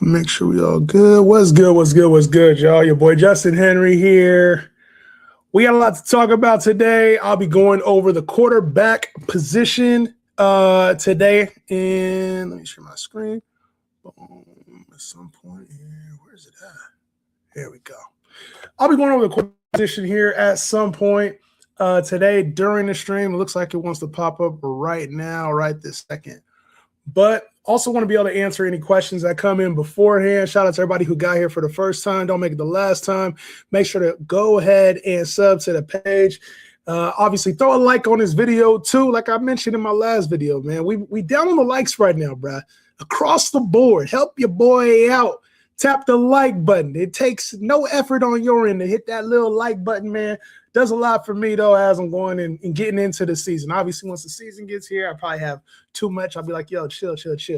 Make sure we all good. What's good? What's good? What's good, y'all? Your boy Justin Henry here. We got a lot to talk about today. I'll be going over the quarterback position today. And let me share my screen. Boom. At some point here. Where's it at? There we go. I'll be going over the quarterback position here at some point today during the stream. It looks like it wants to pop up right now, right this second. But also want to be able to answer any questions that come in beforehand. Shout out to everybody who got here for the first time. Don't make it the last time. Make sure to go ahead and sub to the page. Obviously, throw a like on this video too. Like I mentioned in my last video, man, we down on the likes right now, bruh. Across the board. Help your boy out. Tap the like button. It takes no effort on your end to hit that little like button, man. Does a lot for me, though, as I'm going and getting into the season. Obviously, once the season gets here, I probably have too much. I'll be like, yo, chill.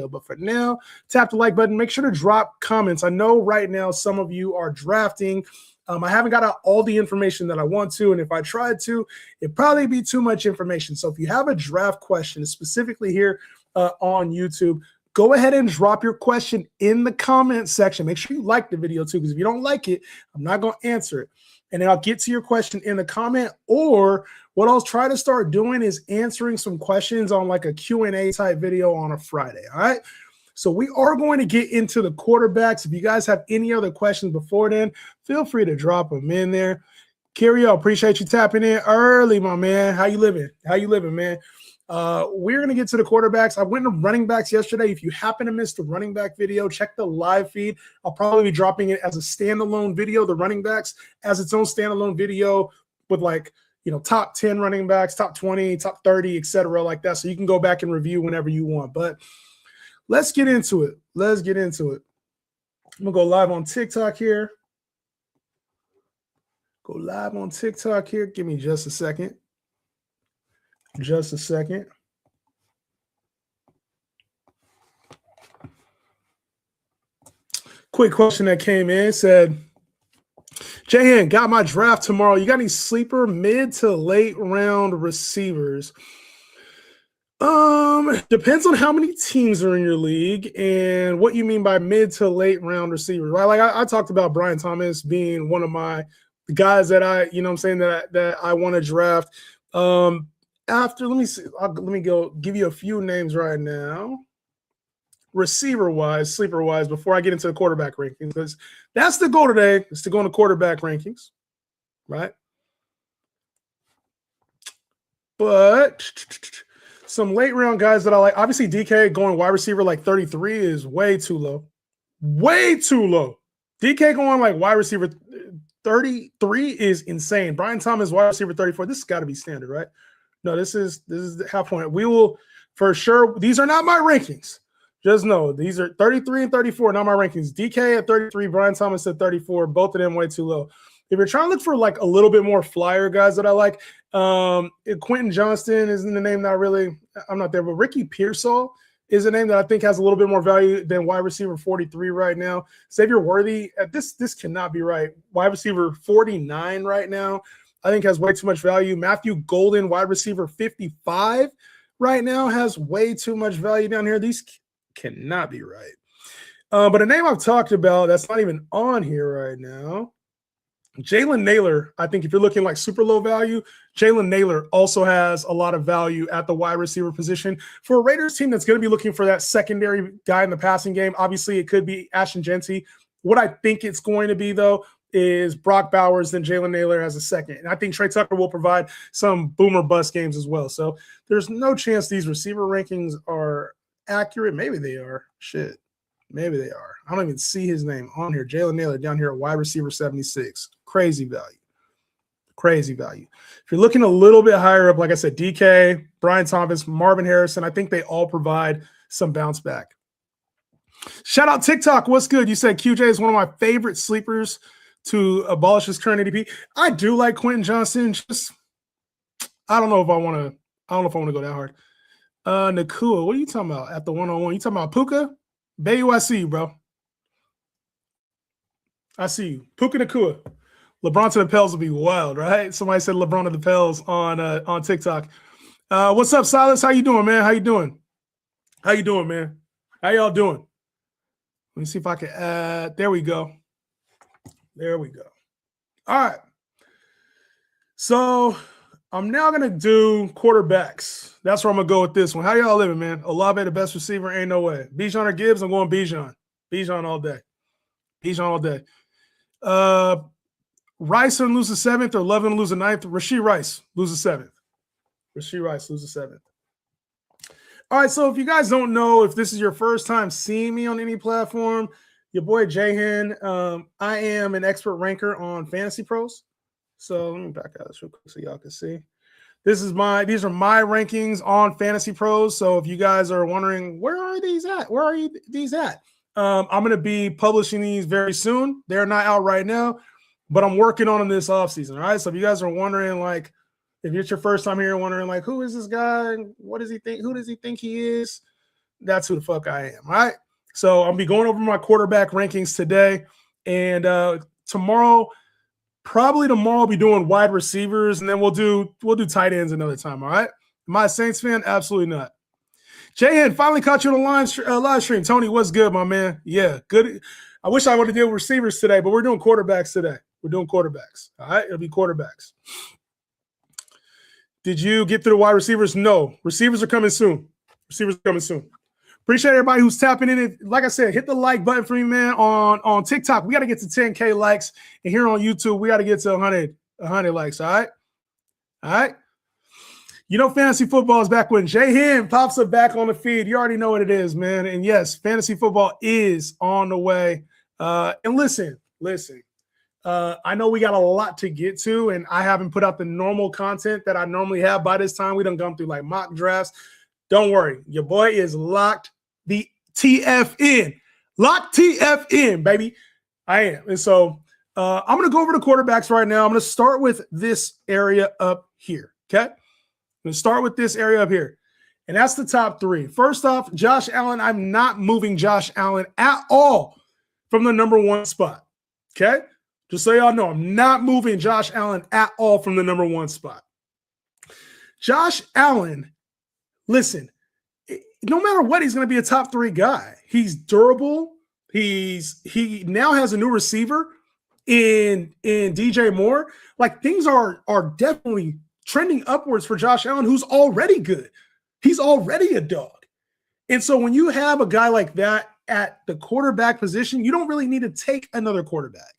But for now, tap the like button. Make sure to drop comments. I know right now some of you are drafting. I haven't got out all the information that I want to, and if I tried to, it'd probably be too much information. So if you have a draft question, specifically here on YouTube, go ahead and drop your question in the comment section. Make sure you like the video, too, because if you don't like it, I'm not going to answer it. And then I'll get to your question in the comment, or what I'll try to start doing is answering some questions on like a Q&A type video on a Friday, all right? So we are going to get into the quarterbacks. If you guys have any other questions before then, feel free to drop them in there. Kyrio, appreciate you tapping in early, my man. How you living? How you living, man? We're going to get to the quarterbacks. I went to running backs yesterday. If you happen to miss the running back video, check the live feed. I'll probably be dropping it as a standalone video, the running backs, as its own standalone video with like, top 10 running backs, top 20, top 30, etc. like that. So you can go back and review whenever you want. But let's get into it. I'm going to go live on TikTok here. Give me just a second. Quick question that came in said, Jahan, got my draft tomorrow. You got any sleeper mid to late round receivers? Depends on how many teams are in your league and what you mean by mid to late round receivers, right? Like I talked about Brian Thomas being one of my guys that that I want to draft. Let me see. Let me go give you a few names right now. Receiver-wise, sleeper-wise, before I get into the quarterback rankings, because that's the goal today, is to go into quarterback rankings, right? But some late-round guys that I like, obviously DK going wide receiver like 33 is way too low. Way too low. DK going like wide receiver 33 is insane. Brian Thomas, wide receiver 34. This has got to be standard, right? No, this is the half point. We will for sure. These are not my rankings. Just know these are 33 and 34, not my rankings. DK at 33, Brian Thomas at 34. Both of them way too low. If you're trying to look for like a little bit more flyer guys that I like, Quentin Johnston isn't the name that I'm not there, but Ricky Pearsall is a name that I think has a little bit more value than wide receiver 43 right now. Xavier Worthy, this cannot be right. Wide receiver 49 right now, I think has way too much value. Matthew Golden, wide receiver 55 right now, has way too much value down here. These cannot be right. But a name I've talked about that's not even on here right now, Jalen Naylor. I think if you're looking like super low value, Jalen Naylor also has a lot of value at the wide receiver position. For a Raiders team that's going to be looking for that secondary guy in the passing game, obviously it could be Ashton Jeanty. What I think it's going to be, though, is Brock Bowers, then Jalen Naylor as a second. And I think Trey Tucker will provide some boomer bust games as well. So there's no chance these receiver rankings are accurate. Maybe they are. Shit. Maybe they are. I don't even see his name on here. Jalen Naylor down here at wide receiver 76. Crazy value. If you're looking a little bit higher up, like I said, DK, Brian Thomas, Marvin Harrison, I think they all provide some bounce back. Shout out TikTok. What's good? You said QJ is one of my favorite sleepers to abolish his current ADP. I do like Quentin Johnston. Just I don't know if I want to go that hard. Nakua, what are you talking about at the 101? You talking about Puka? Bayu, I see you, bro. I see you. Puka Nakua. LeBron to the Pels will be wild, right? Somebody said LeBron to the Pels on TikTok. What's up, Silas? How you doing, man? How you doing, man? How y'all doing? Let me see if I can add. There we go. There we go. All right. So I'm now going to do quarterbacks. That's where I'm going to go with this one. How y'all living, man? Olave, the best receiver? Ain't no way. Bijan or Gibbs? I'm going Bijan. Bijan all day. Bijan all day. Rice and lose the 7th, or Love and lose the 9th. Rashee Rice lose the 7th. Rashee Rice lose the 7th. All right, so if you guys don't know, if this is your first time seeing me on any platform, your boy Jahan, I am an expert ranker on Fantasy Pros. So let me back out this real quick so y'all can see. These are my rankings on Fantasy Pros. So if you guys are wondering, where are these at? Where are these at? I'm going to be publishing these very soon. They're not out right now, but I'm working on them this offseason. All right. So if you guys are wondering, like, if it's your first time here wondering, like, who is this guy? What does he think? Who does he think he is? That's who the fuck I am. All right. So I'll be going over my quarterback rankings today. And probably tomorrow I'll be doing wide receivers, and then we'll do tight ends another time. All right. Am I a Saints fan? Absolutely not. Jahan, finally caught you on the live stream. Tony, what's good, my man? Yeah, good. I wish I would have dealt with receivers today, but we're doing quarterbacks today. We're doing quarterbacks. All right. It'll be quarterbacks. Did you get through the wide receivers? No. Receivers are coming soon. Appreciate everybody who's tapping in. Like I said, hit the like button for me, man. On TikTok, we got to get to 10K likes. And here on YouTube, we got to get to 100 likes. All right? All right? You know, fantasy football is back when Jahan pops up back on the feed. You already know what it is, man. And yes, fantasy football is on the way. And listen. I know we got a lot to get to, and I haven't put out the normal content that I normally have by this time. We done gone through like mock drafts. Don't worry. Your boy is locked the TF in. Lock TF in, baby. I am. And so I'm going to go over the quarterbacks right now. I'm going to start with this area up here, okay? I'm going to start with this area up here, and that's the top 3. First off, Josh Allen. I'm not moving Josh Allen at all from the number 1 spot, okay? Just so y'all know, I'm not moving Josh Allen at all from the number 1 spot. Josh Allen, listen, no matter what, he's going to be a top 3 guy. He's durable. He now has a new receiver in DJ Moore. Like, things are definitely trending upwards for Josh Allen, who's already good. He's already a dog. And so when you have a guy like that at the quarterback position, you don't really need to take another quarterback.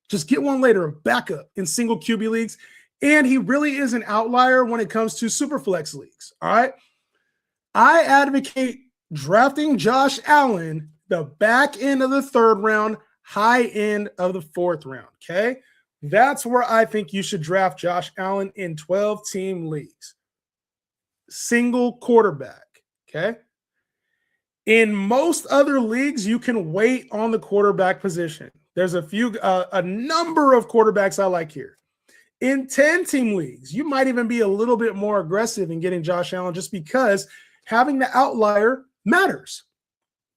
Just get one later, a backup in single QB leagues. And he really is an outlier when it comes to super flex leagues. All right. I advocate drafting Josh Allen the back end of the 3rd round, high end of the 4th round. Okay. That's where I think you should draft Josh Allen in 12-team leagues. Single quarterback. Okay. In most other leagues, you can wait on the quarterback position. There's a number of quarterbacks I like here. In 10-team leagues, you might even be a little bit more aggressive in getting Josh Allen just because having the outlier matters.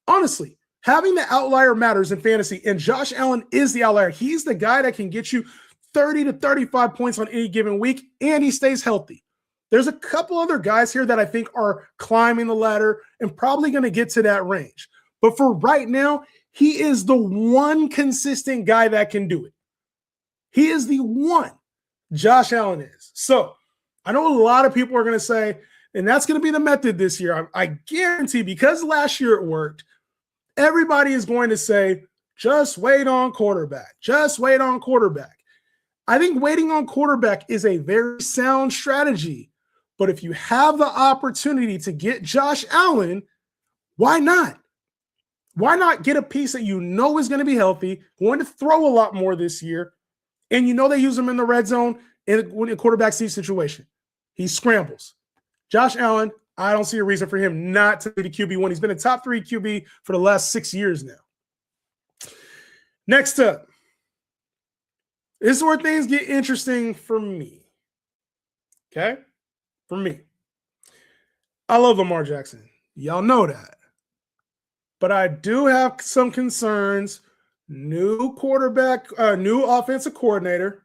Honestly, having the outlier matters in fantasy, and Josh Allen is the outlier. He's the guy that can get you 30 to 35 points on any given week, and he stays healthy. There's a couple other guys here that I think are climbing the ladder and probably going to get to that range. But for right now, he is the one consistent guy that can do it. He is the one. Josh Allen is. So I know a lot of people are going to say, and that's going to be the method this year. I guarantee, because last year it worked, everybody is going to say, just wait on quarterback. Just wait on quarterback. I think waiting on quarterback is a very sound strategy. But if you have the opportunity to get Josh Allen, why not? Why not get a piece that you know is going to be healthy, going to throw a lot more this year, and you know they use him in the red zone in a quarterback seat situation? He scrambles. Josh Allen, I don't see a reason for him not to be the QB1. He's been a top 3 QB for the last 6 years now. Next up, this is where things get interesting for me. Okay? For me. I love Lamar Jackson. Y'all know that. But I do have some concerns. New quarterback, new offensive coordinator.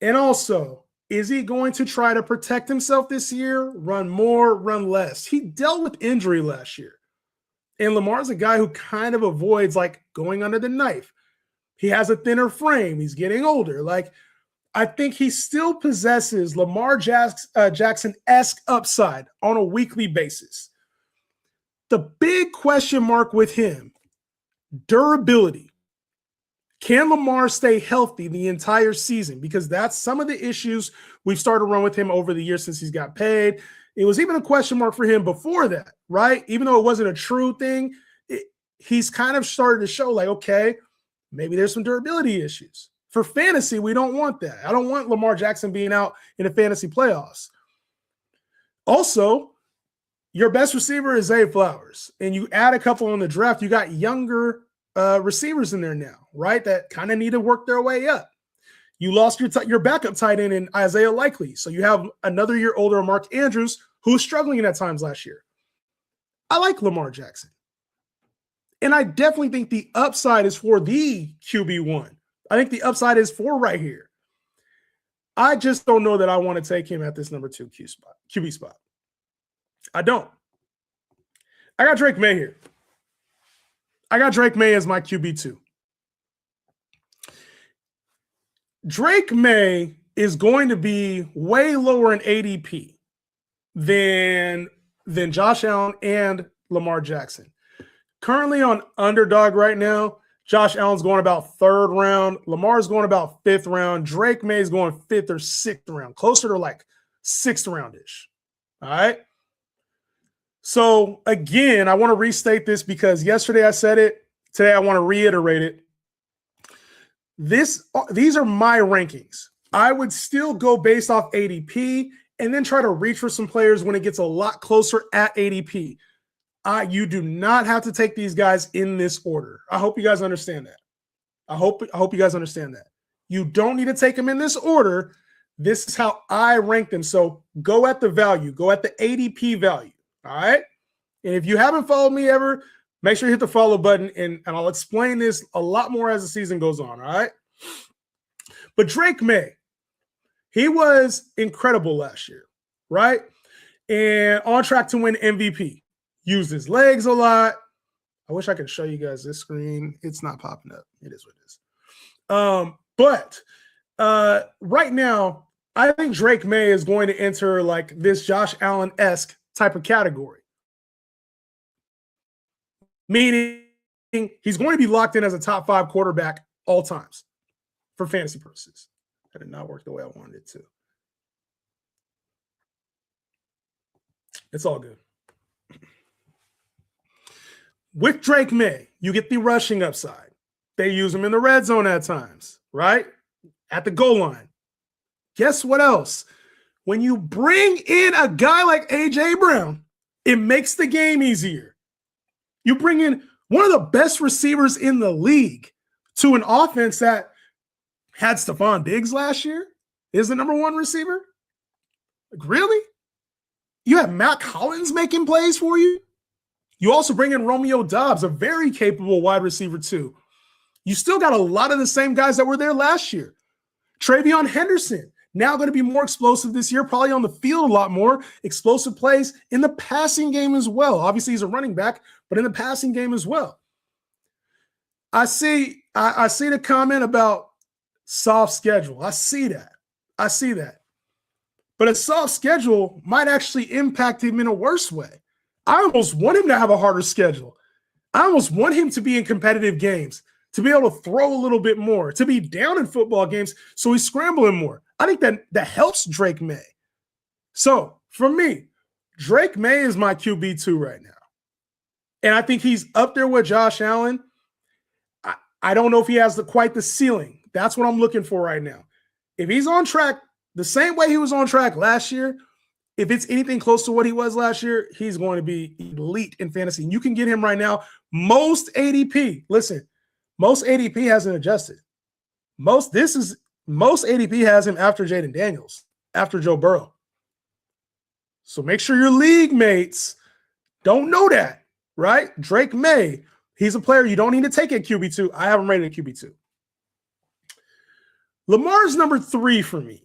And also, is he going to try to protect himself this year? Run more, run less? He dealt with injury last year. And Lamar's a guy who kind of avoids like going under the knife. He has a thinner frame. He's getting older. Like, I think he still possesses Lamar Jackson-esque upside on a weekly basis. The big question mark with him, durability. Can Lamar stay healthy the entire season? Because that's some of the issues we've started to run with him over the years since he's got paid. It was even a question mark for him before that, right? Even though it wasn't a true thing, he's kind of started to show like, okay, maybe there's some durability issues. For fantasy, we don't want that. I don't want Lamar Jackson being out in the fantasy playoffs. Also, your best receiver is Zay Flowers, and you add a couple on the draft, you got younger receivers in there now, right? That kind of need to work their way up. You lost your backup tight end in Isaiah Likely, so you have another year older Mark Andrews, who was struggling at times last year. I like Lamar Jackson. And I definitely think the upside is for the QB1. I think the upside is for right here. I just don't know that I want to take him at this number 2 QB spot. I don't. I got Drake May here. I got Drake May as my QB2. Drake May is going to be way lower in ADP than Josh Allen and Lamar Jackson. Currently on Underdog right now, Josh Allen's going about 3rd round. Lamar's going about 5th round. Drake May's going 5th or 6th round, closer to like 6th round-ish. All right? So, again, I want to restate this because yesterday I said it. Today I want to reiterate it. These are my rankings. I would still go based off ADP and then try to reach for some players when it gets a lot closer at ADP. You do not have to take these guys in this order. I hope you guys understand that. I hope you guys understand that. You don't need to take them in this order. This is how I rank them. So go at the value. Go at the ADP value. All right? And if you haven't followed me ever, make sure you hit the follow button, and I'll explain this a lot more as the season goes on, all right? But Drake May, he was incredible last year, right? And on track to win MVP. Used his legs a lot. I wish I could show you guys this screen. It's not popping up. It is what it is. But right now, I think Drake May is going to enter like this Josh Allen-esque type of category. Meaning he's going to be locked in as a top 5 quarterback all times for fantasy purposes. That did not work the way I wanted it to. It's all good. With Drake May, you get the rushing upside. They use him in the red zone at times, right? At the goal line. Guess what else? When you bring in a guy like A.J. Brown, it makes the game easier. You bring in one of the best receivers in the league to an offense that had Stephon Diggs last year, is the number 1 receiver. Like, really? You have Matt Collins making plays for you? You also bring in Romeo Doubs, a very capable wide receiver too. You still got a lot of the same guys that were there last year. Travion Henderson, now going to be more explosive this year, probably on the field a lot more. Explosive plays in the passing game as well. Obviously, he's a running back, but in the passing game as well. I see the comment about soft schedule. I see that. But a soft schedule might actually impact him in a worse way. I almost want him to have a harder schedule. I almost want him to be in competitive games, to be able to throw a little bit more, to be down in football games so he's scrambling more. I think that helps Drake May. So for me, Drake May is my QB2 right now. And I think he's up there with Josh Allen. I don't know if he has quite the ceiling. That's what I'm looking for right now. If he's on track the same way he was on track last year, if it's anything close to what he was last year, he's going to be elite in fantasy. And you can get him right now. Most ADP hasn't adjusted. Most ADP has him after Jaden Daniels, after Joe Burrow. So make sure your league mates don't know that, right? Drake May, he's a player you don't need to take at QB2. I have him rated at QB2. Lamar's number 3 for me.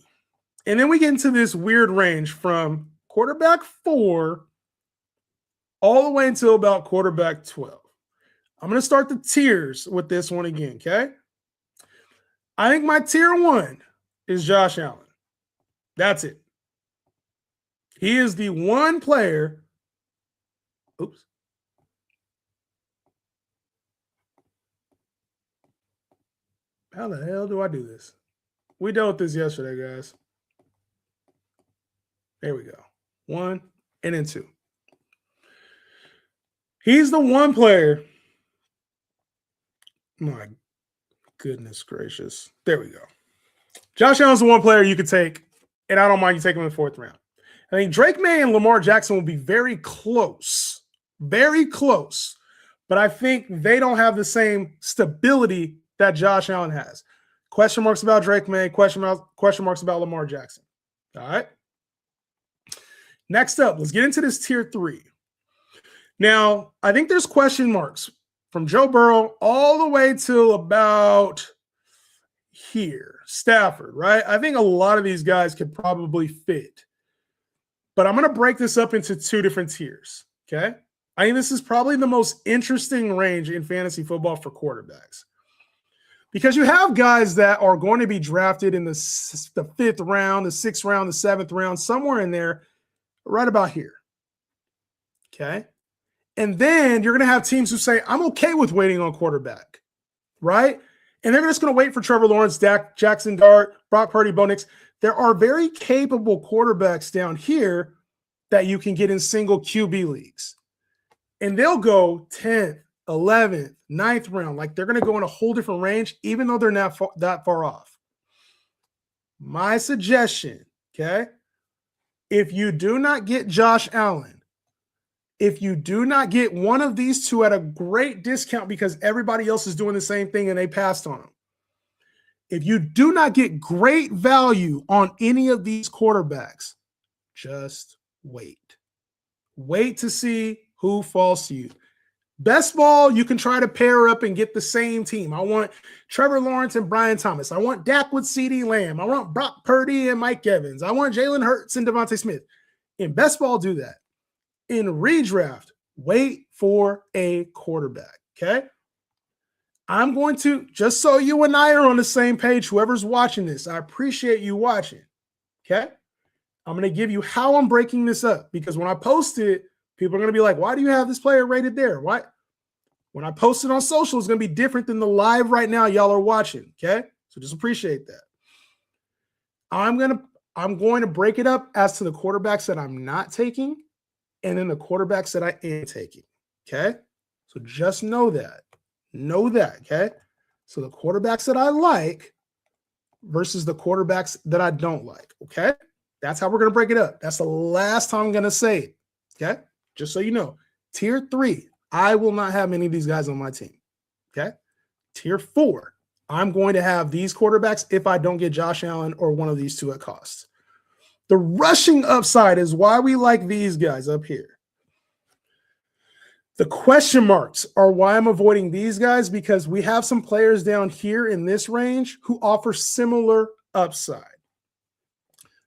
And then we get into this weird range from quarterback 4 all the way until about quarterback 12. I'm going to start the tiers with this one again, okay? I think my tier 1 is Josh Allen. That's it. He is the one player. Oops. How the hell do I do this? We dealt with this yesterday, guys. There we go. 1 and then 2. He's the one player. My goodness gracious. There we go. Josh Allen's the one player you could take, and I don't mind you taking him in the 4th round. I think Drake May and Lamar Jackson will be very close. Very close. But I think they don't have the same stability that Josh Allen has. Question marks about Drake May, question marks about Lamar Jackson. All right. Next up, let's get into this tier 3. Now, I think there's question marks from Joe Burrow all the way till about here, Stafford, right? I think a lot of these guys could probably fit. But I'm going to break this up into 2 different tiers, okay? I think this is probably the most interesting range in fantasy football for quarterbacks. Because you have guys that are going to be drafted in the 5th round, the 6th round, the 7th round, somewhere in there, right about here, okay? And then you're going to have teams who say, I'm okay with waiting on quarterback, right? And they're just going to wait for Trevor Lawrence, Dak, Jackson Dart, Brock Purdy, Bo Nix. There are very capable quarterbacks down here that you can get in single QB leagues. And they'll go 10th, 11th, 9th round. Like they're going to go in a whole different range, even though they're not that far off. My suggestion, okay? If you do not get Josh Allen, if you do not get one of these 2 at a great discount because everybody else is doing the same thing and they passed on them, if you do not get great value on any of these quarterbacks, just wait. Wait to see who falls to you. Best ball, you can try to pair up and get the same team. I want Trevor Lawrence and Brian Thomas. I want Dak with CeeDee Lamb. I want Brock Purdy and Mike Evans. I want Jalen Hurts and Devontae Smith. In best ball, do that. In redraft, wait for a quarterback, okay? I'm going to, just so you and I are on the same page, whoever's watching this, I appreciate you watching, okay? I'm going to give you how I'm breaking this up because when I post it, people are going to be like, why do you have this player rated there? Why? When I post it on social, it's going to be different than the live right now y'all are watching, okay? So just appreciate that. I'm going to break it up as to the quarterbacks that I'm not taking and then the quarterbacks that I am taking, okay? So just know that. Know that, okay? So the quarterbacks that I like versus the quarterbacks that I don't like, okay? That's how we're going to break it up. That's the last time I'm going to say it, okay? Just so you know. Tier 3, I will not have many of these guys on my team, okay? Tier 4, I'm going to have these quarterbacks if I don't get Josh Allen or one of these 2 at cost. The rushing upside is why we like these guys up here. The question marks are why I'm avoiding these guys because we have some players down here in this range who offer similar upside.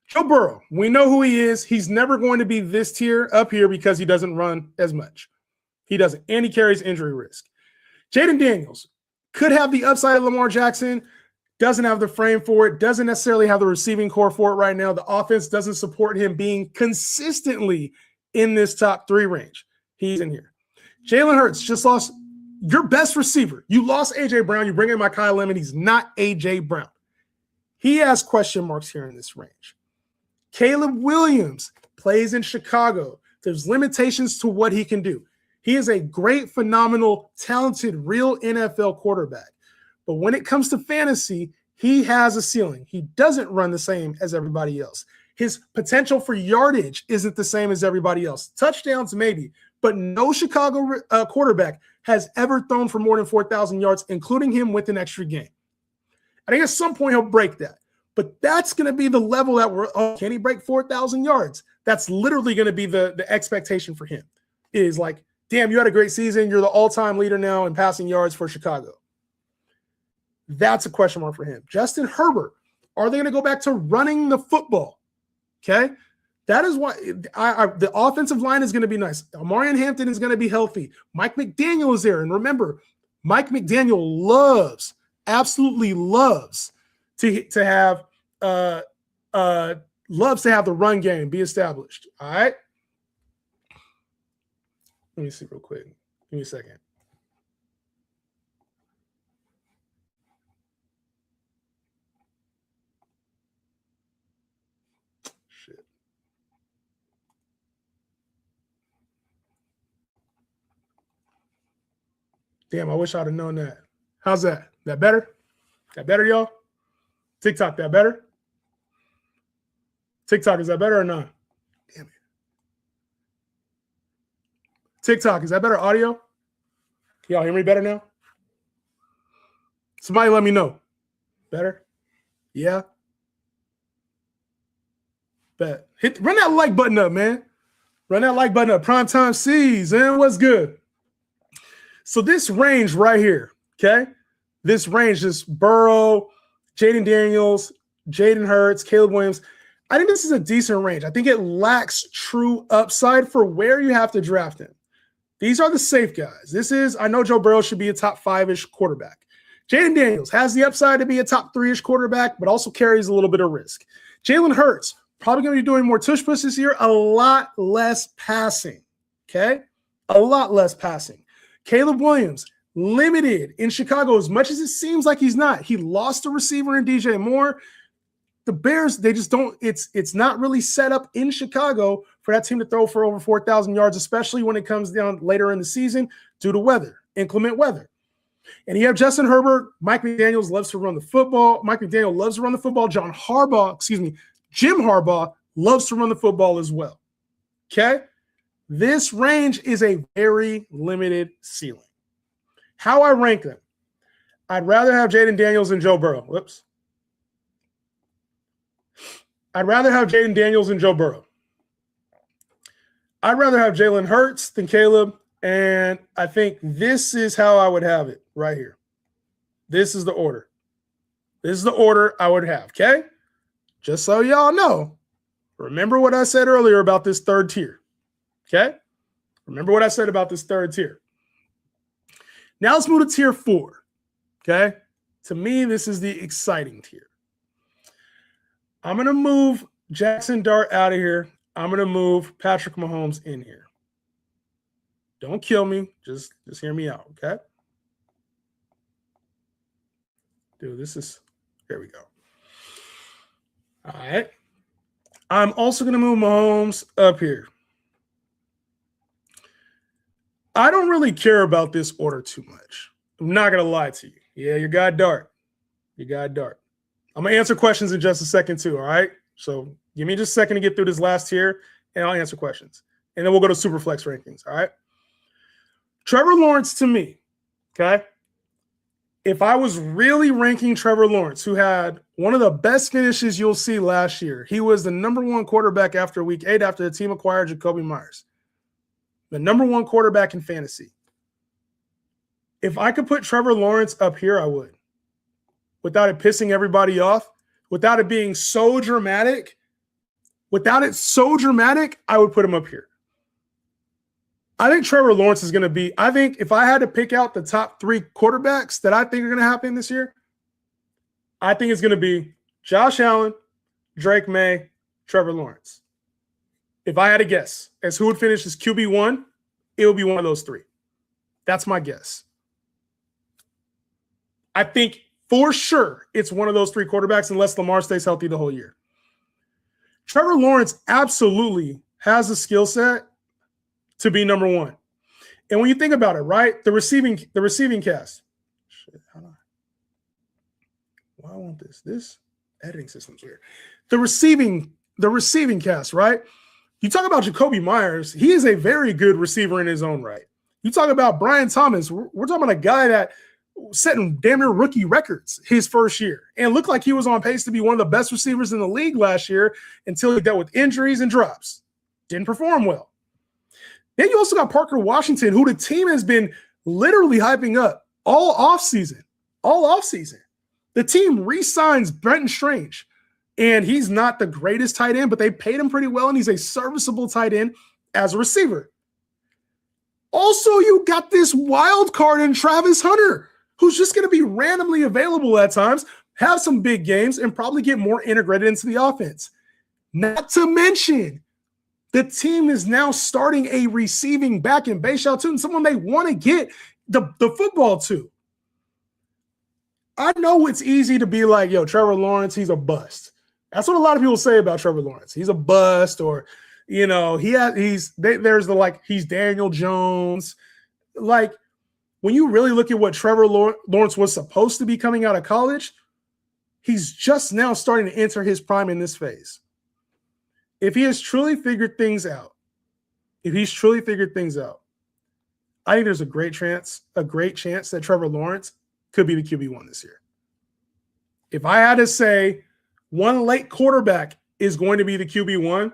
Joe Burrow, we know who he is. He's never going to be this tier up here because he doesn't run as much. He doesn't, and he carries injury risk. Jaden Daniels could have the upside of Lamar Jackson, doesn't have the frame for it, doesn't necessarily have the receiving core for it right now. The offense doesn't support him being consistently in this top 3 range. He's in here. Jalen Hurts just lost your best receiver. You lost A.J. Brown. You bring in Kyle Lemon. He's not A.J. Brown. He has question marks here in this range. Caleb Williams plays in Chicago. There's limitations to what he can do. He is a great, phenomenal, talented, real NFL quarterback. But when it comes to fantasy, he has a ceiling. He doesn't run the same as everybody else. His potential for yardage isn't the same as everybody else. Touchdowns, maybe. But no Chicago quarterback has ever thrown for more than 4,000 yards, including him with an extra game. I think at some point he'll break that. But that's going to be the level that can he break 4,000 yards? That's literally going to be the expectation for him. Is like, damn, you had a great season. You're the all-time leader now in passing yards for Chicago. That's a question mark for him. Justin Herbert, are they going to go back to running the football? Okay. That is why the offensive line is going to be nice. Omarion Hampton is going to be healthy. Mike McDaniel is there. And remember, Mike McDaniel absolutely loves to have the run game be established. All right. Let me see real quick. Give me a second. Shit. Damn, I wish I'd have known that. How's that? That better? That better, y'all? TikTok, that better? TikTok, is that better or not? Damn it. TikTok, is that better audio? Can y'all hear me better now? Somebody let me know. Better? Yeah? Bet. Run that like button up, man. Run that like button up. Primetime C's, man. What's good? So this range right here, okay? This range is Burrow, Jayden Daniels, Jalen Hurts, Caleb Williams. I think this is a decent range. I think it lacks true upside for where you have to draft him. These are the safe guys. I know Joe Burrow should be a top 5-ish quarterback. Jayden Daniels has the upside to be a top 3-ish quarterback, but also carries a little bit of risk. Jalen Hurts, probably going to be doing more tush push this year, a lot less passing, okay? A lot less passing. Caleb Williams, limited in Chicago as much as it seems like he's not. He lost a receiver in DJ Moore. The Bears, they just don't, it's not really set up in Chicago for that team to throw for over 4,000 yards, especially when it comes down later in the season due to weather, inclement weather. And you have Justin Herbert. Mike McDaniels loves to run the football. Mike McDaniel loves to run the football. Jim Harbaugh loves to run the football as well. Okay? This range is a very limited ceiling. How I rank them, I'd rather have Jayden Daniels than Joe Burrow. Whoops. I'd rather have Jayden Daniels than Joe Burrow. I'd rather have Jalen Hurts than Caleb, and I think this is how I would have it right here. This is the order. This is the order I would have, okay? Just so y'all know, remember what I said earlier about this third tier. Okay? Remember what I said about this third tier. Now let's move to tier 4. Okay? To me, this is the exciting tier. I'm going to move Jackson Dart out of here. I'm going to move Patrick Mahomes in here. Don't kill me. Just hear me out, okay? Dude, here we go. All right. I'm also going to move Mahomes up here. I don't really care about this order too much. I'm not going to lie to you. Yeah, you got Dart. You got Dart. I'm going to answer questions in just a second too, all right? So give me just a second to get through this last tier, and I'll answer questions. And then we'll go to Superflex rankings, all right? Trevor Lawrence to me, okay? If I was really ranking Trevor Lawrence, who had one of the best finishes you'll see last year, he was the #1 quarterback after week 8 after the team acquired Jacoby Myers. The #1 quarterback in fantasy. If I could put Trevor Lawrence up here, I would. Without it pissing everybody off, without it being so dramatic, I would put him up here. I think Trevor Lawrence is going to be, I think if I had to pick out the top 3 quarterbacks that I think are going to happen this year, I think it's going to be Josh Allen, Drake May, Trevor Lawrence. If I had to guess as who would finish as QB1, it would be one of those 3. That's my guess. I think for sure it's one of those 3 quarterbacks unless Lamar stays healthy the whole year. Trevor Lawrence absolutely has the skill set to be #1. And when you think about it, right, the receiving cast. Shit, hold on. Why I want this? This editing system's weird. The receiving cast, right? You talk about Jacoby Myers, he is a very good receiver in his own right. You talk about Brian Thomas, we're talking about a guy that setting damn near rookie records his first year and looked like he was on pace to be one of the best receivers in the league last year until he dealt with injuries and drops. Didn't perform well. Then you also got Parker Washington, who the team has been literally hyping up all offseason. The team re-signs Brenton Strange. And he's not the greatest tight end, but they paid him pretty well, and he's a serviceable tight end as a receiver. Also, you got this wild card in Travis Hunter, who's just going to be randomly available at times, have some big games, and probably get more integrated into the offense. Not to mention, the team is now starting a receiving back in Bashal Tootin, someone they want to get the football to. I know it's easy to be like, yo, Trevor Lawrence, he's a bust. That's what a lot of people say about Trevor Lawrence. He's a bust, or, you know, he's Daniel Jones. Like, when you really look at what Trevor Lawrence was supposed to be coming out of college, he's just now starting to enter his prime in this phase. If he has truly figured things out, I think there's a great chance that Trevor Lawrence could be the QB1 this year. If I had to say one late quarterback is going to be the QB1,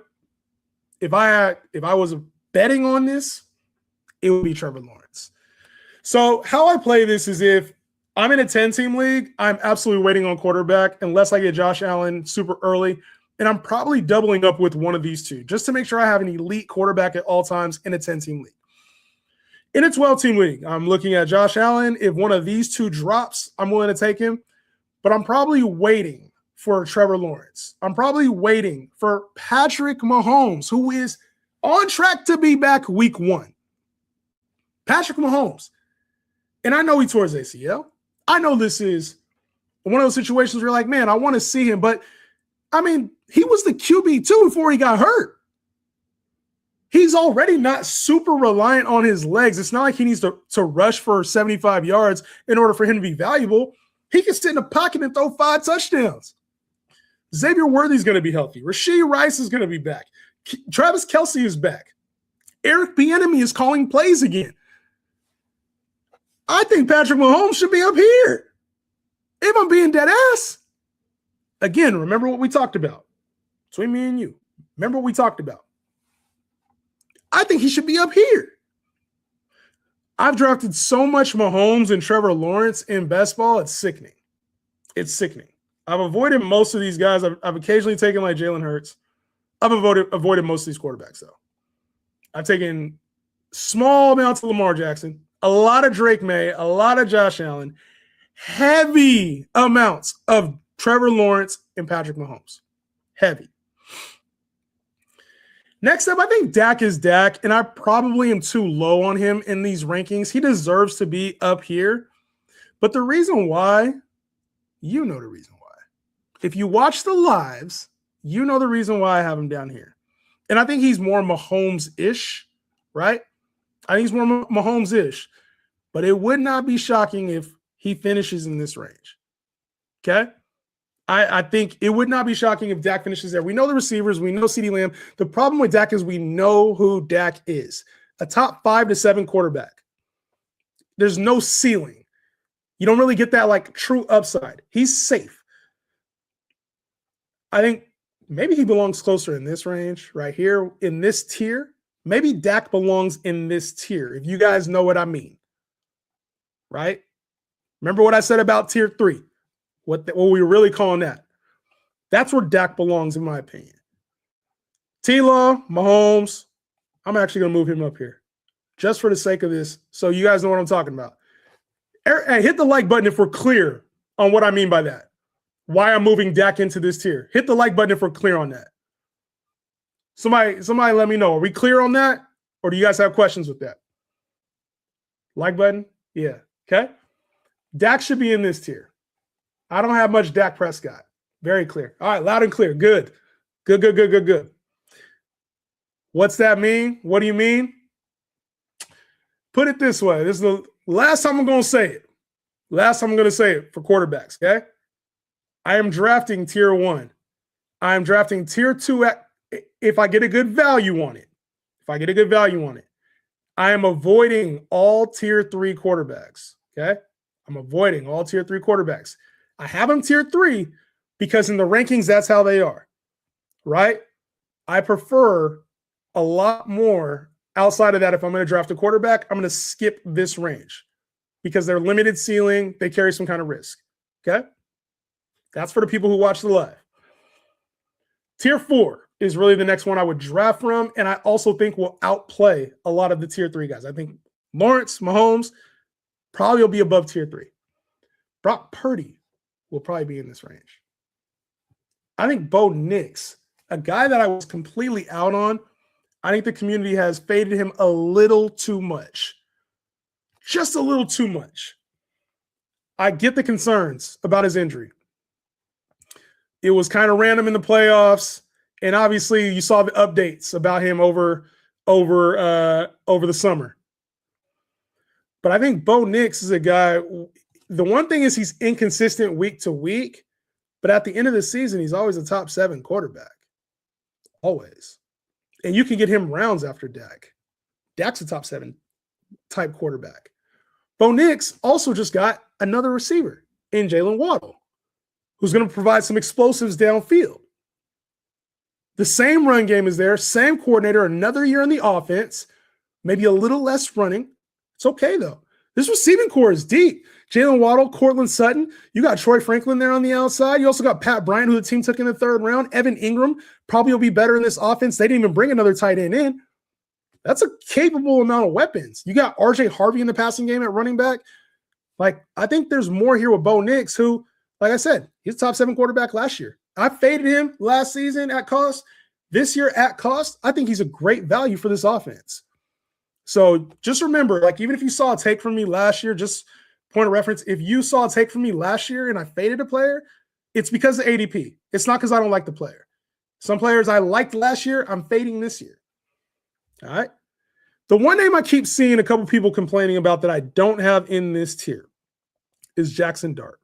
if I was betting on this, it would be Trevor Lawrence. So how I play this is, if I'm in a 10-team league, I'm absolutely waiting on quarterback unless I get Josh Allen super early, and I'm probably doubling up with one of these two just to make sure I have an elite quarterback at all times in a 10-team league. In a 12-team league, I'm looking at Josh Allen. If one of these two drops, I'm willing to take him, but I'm probably waiting for Trevor Lawrence. I'm probably waiting for Patrick Mahomes, who is on track to be back week 1. Patrick Mahomes. And I know he tore his ACL. I know this is one of those situations where you're like, man, I want to see him. But, I mean, he was the QB2 before he got hurt. He's already not super reliant on his legs. It's not like he needs to rush for 75 yards in order for him to be valuable. He can sit in the pocket and throw 5 touchdowns. Xavier Worthy's going to be healthy. Rashee Rice is going to be back. Travis Kelce is back. Eric Bieniemy is calling plays again. I think Patrick Mahomes should be up here. If I'm being dead ass. Again, remember what we talked about. Between me and you. Remember what we talked about. I think he should be up here. I've drafted so much Mahomes and Trevor Lawrence in best ball, it's sickening. It's sickening. I've avoided most of these guys. I've occasionally taken like Jalen Hurts. I've avoided most of these quarterbacks, though. I've taken small amounts of Lamar Jackson, a lot of Drake May, a lot of Josh Allen, heavy amounts of Trevor Lawrence and Patrick Mahomes. Heavy. Next up, I think Dak is Dak, and I probably am too low on him in these rankings. He deserves to be up here. But the reason why, you know the reason why. If you watch the lives, you know the reason why I have him down here. And I think he's more Mahomes-ish, right? I think he's more Mahomes-ish. But it would not be shocking if he finishes in this range. Okay? I think it would not be shocking if Dak finishes there. We know the receivers. We know CeeDee Lamb. The problem with Dak is we know who Dak is. A top 5 to 7 quarterback. There's no ceiling. You don't really get that like true upside. He's safe. I think maybe he belongs closer in this range right here in this tier. Maybe Dak belongs in this tier, if you guys know what I mean. Right? Remember what I said about tier 3? What we were really calling that. That's where Dak belongs, in my opinion. T-Law, Mahomes, I'm actually going to move him up here just for the sake of this, so you guys know what I'm talking about. Hey, hit the like button if we're clear on what I mean by that. Why I'm moving Dak into this tier. Hit the like button if we're clear on that. Somebody let me know. Are we clear on that? Or do you guys have questions with that? Like button? Yeah. Okay. Dak should be in this tier. I don't have much Dak Prescott. Very clear. All right, loud and clear. Good. Good. What's that mean? What do you mean? Put it this way. This is the last time I'm going to say it. Last time I'm going to say it for quarterbacks, okay? I am drafting tier 1. I am drafting tier 2 if I get a good value on it. I am avoiding all tier 3 quarterbacks, okay? I'm avoiding all tier 3 quarterbacks. I have them tier 3 because in the rankings, that's how they are, right? I prefer a lot more outside of that. If I'm going to draft a quarterback, I'm going to skip this range because they're limited ceiling. They carry some kind of risk, okay? That's for the people who watch the live. Tier 4 is really the next one I would draft from, and I also think will outplay a lot of the Tier 3 guys. I think Lawrence, Mahomes probably will be above Tier 3. Brock Purdy will probably be in this range. I think Bo Nix, a guy that I was completely out on, I think the community has faded him a little too much. Just a little too much. I get the concerns about his injury. It was kind of random in the playoffs, and obviously you saw the updates about him over the summer. But I think Bo Nix is a guy. The one thing is he's inconsistent week to week, but at the end of the season, he's always a top 7 quarterback. Always. And you can get him rounds after Dak. Dak's a top 7 type quarterback. Bo Nix also just got another receiver in Jalen Waddle, who's going to provide some explosives downfield. The same run game is there, same coordinator, another year in the offense, maybe a little less running. It's okay, though. This receiving core is deep. Jalen Waddle, Cortland Sutton. You got Troy Franklin there on the outside. You also got Pat Bryant, who the team took in the 3rd round. Evan Ingram probably will be better in this offense. They didn't even bring another tight end in. That's a capable amount of weapons. You got RJ Harvey in the passing game at running back. Like, I think there's more here with Bo Nix, who, like I said, he's a top 7 quarterback last year. I faded him last season at cost. This year at cost, I think he's a great value for this offense. So just remember, like, even if you saw a take from me last year, just point of reference, if you saw a take from me last year and I faded a player, it's because of ADP. It's not because I don't like the player. Some players I liked last year, I'm fading this year. All right. The one name I keep seeing a couple people complaining about that I don't have in this tier is Jackson Dart.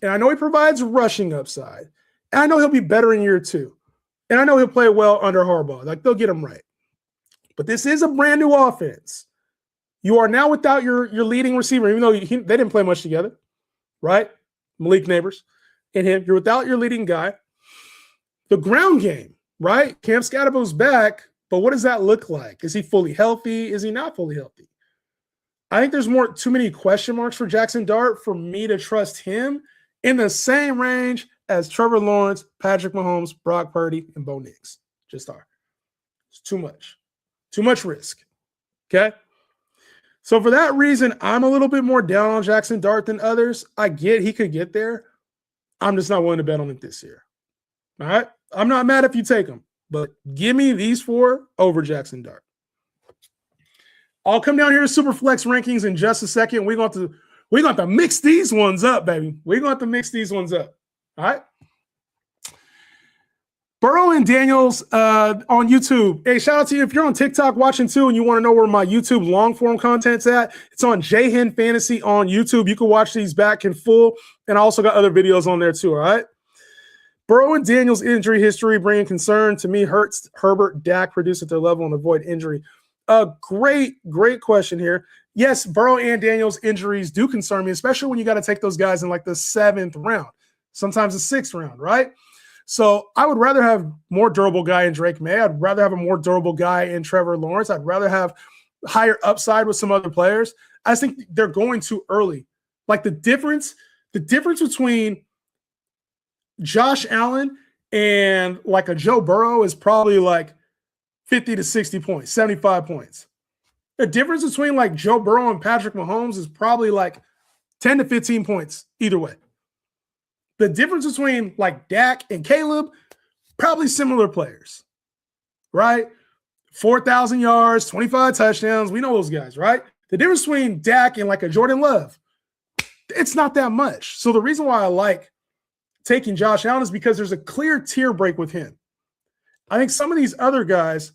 And I know he provides rushing upside. And I know he'll be better in year 2. And I know he'll play well under Harbaugh. Like, they'll get him right. But this is a brand new offense. You are now without your leading receiver, even though they didn't play much together, right? Malik Neighbors and him. You're without your leading guy. The ground game, right? Cam Scadaboo's back, but what does that look like? Is he fully healthy? Is he not fully healthy? I think there's too many question marks for Jackson Dart for me to trust him in the same range as Trevor Lawrence, Patrick Mahomes, Brock Purdy, and Bo Nix. Just are. It's too much. Too much risk. Okay? So for that reason, I'm a little bit more down on Jackson Dart than others. I get he could get there. I'm just not willing to bet on it this year. All right? I'm not mad if you take him, but give me these 4 over Jackson Dart. I'll come down here to Superflex rankings in just a second. We're going to mix these ones up, baby. We're going to mix these ones up. All right? Burrow and Daniels on YouTube. Hey, shout out to you. If you're on TikTok watching too and you want to know where my YouTube long form content's at, it's on JHen Fantasy on YouTube. You can watch these back in full. And I also got other videos on there too, all right? Burrow and Daniels' injury history bringing concern to me. Hurts, Herbert, Dak produce at their level and avoid injury. Great question here. Yes, Burrow and Daniels' injuries do concern me, especially when you got to take those guys in like the 7th round, sometimes the 6th round, right? So I would rather have more durable guy in Drake May. I'd rather have a more durable guy in Trevor Lawrence. I'd rather have higher upside with some other players. I just think they're going too early. Like the difference between Josh Allen and like a Joe Burrow is probably like 50 to 60 points, 75 points. The difference between like Joe Burrow and Patrick Mahomes is probably like 10 to 15 points either way. The difference between like Dak and Caleb, probably similar players, right? 4,000 yards, 25 touchdowns. We know those guys, right? The difference between Dak and like a Jordan Love, it's not that much. So the reason why I like taking Josh Allen is because there's a clear tier break with him. I think some of these other guys,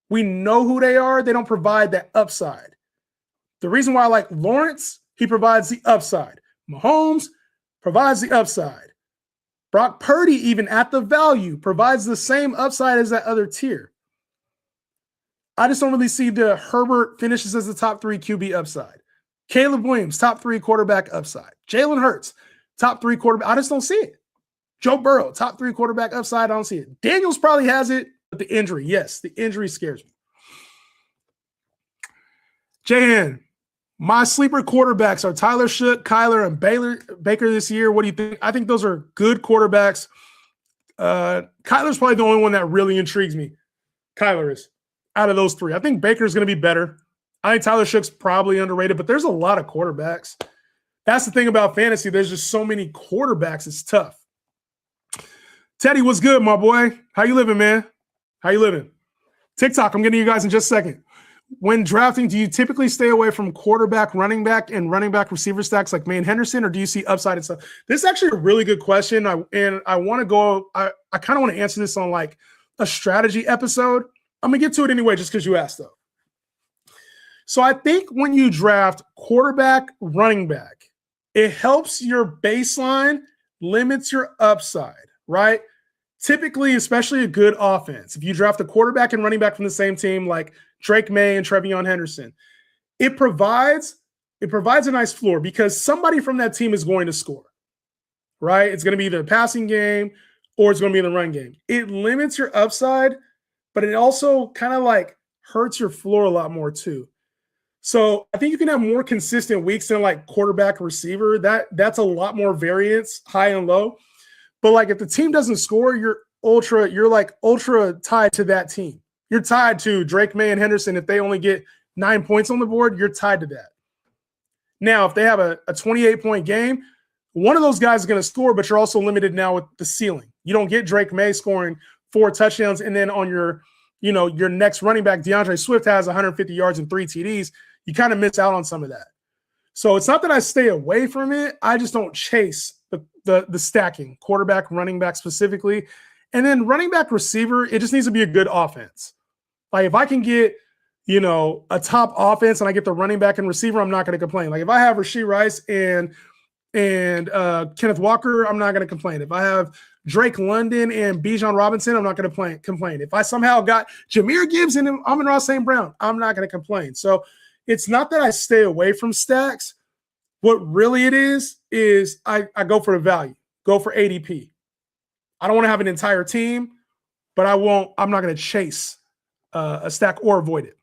we know who they are. They don't provide that upside. The reason why I like Lawrence, he provides the upside. Mahomes provides the upside. Brock Purdy, even at the value, provides the same upside as that other tier. I just don't really see the Herbert finishes as the top 3 QB upside. Caleb Williams, top 3 quarterback upside. Jalen Hurts, top 3 quarterback. I just don't see it. Joe Burrow, top 3 quarterback upside. I don't see it. Daniels probably has it, but the injury, yes, the injury scares me. JN, my sleeper quarterbacks are Tyler Shook, Kyler, and Baker this year. What do you think? I think those are good quarterbacks. Kyler's probably the only one that really intrigues me. Kyler is out of those three. I think Baker's going to be better. I think Tyler Shook's probably underrated, but there's a lot of quarterbacks. That's the thing about fantasy. There's just so many quarterbacks. It's tough. Teddy, what's good, my boy? How you living, man? How you living? TikTok, I'm getting to you guys in just a second. When drafting, do you typically stay away from quarterback, running back, and running back receiver stacks like May and Henderson, or do you see upside and stuff? This is actually a really good question. I want to go, I kind of want to answer this on like a strategy episode. I'm going to get to it anyway, just because you asked, though. So I think when you draft quarterback, running back, it helps your baseline, limits your upside, right? Typically, especially a good offense, if you draft a quarterback and running back from the same team, like Drake May and Trevion Henderson, it provides a nice floor because somebody from that team is going to score, right? It's going to be either a passing game or it's going to be in the run game. It limits your upside, but it also kind of like hurts your floor a lot more too. So I think you can have more consistent weeks than like quarterback receiver. That's a lot more variance, high and low. But like if the team doesn't score, you're like ultra tied to that team. You're tied to Drake May and Henderson. If they only get 9 points on the board, you're tied to that. Now, if they have a 28-point game, one of those guys is going to score, but you're also limited now with the ceiling. You don't get Drake May scoring 4 touchdowns, and then on your next running back, DeAndre Swift has 150 yards and 3 TDs. You kind of miss out on some of that. So it's not that I stay away from it. I just don't chase the stacking, quarterback, running back specifically. And then running back receiver, it just needs to be a good offense. Like if I can get, a top offense and I get the running back and receiver, I'm not going to complain. Like if I have Rashee Rice and Kenneth Walker, I'm not going to complain. If I have Drake London and Bijan Robinson, I'm not going to complain. If I somehow got Jahmyr Gibbs and Amon-Ra St. Brown, I'm not going to complain. So it's not that I stay away from stacks. What really it is I go for the value, go for ADP. I don't want to have an entire team, but I'm not going to chase a stack or avoid it.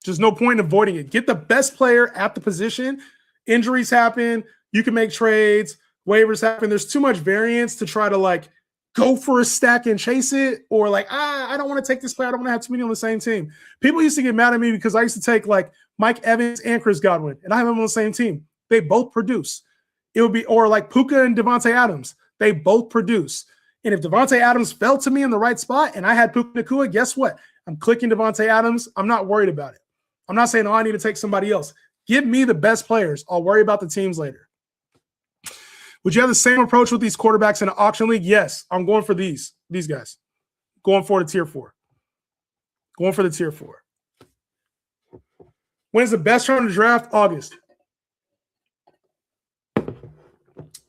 Just no point in avoiding it. Get the best player at the position. Injuries happen. You can make trades. Waivers happen. There's too much variance to try to like go for a stack and chase it, or like, I don't want to take this player. I don't want to have too many on the same team. People used to get mad at me because I used to take like Mike Evans and Chris Godwin, and I have them on the same team. They both produce. It would be, or like Puka and Devontae Adams. They both produce. And if Devontae Adams fell to me in the right spot and I had Puka Nacua, guess what? I'm clicking Devontae Adams. I'm not worried about it. I'm not saying, I need to take somebody else. Give me the best players. I'll worry about the teams later. Would you have the same approach with these quarterbacks in an auction league? Yes, I'm going for these guys. Going for the tier 4. Going for the tier 4. When's the best time to draft? August.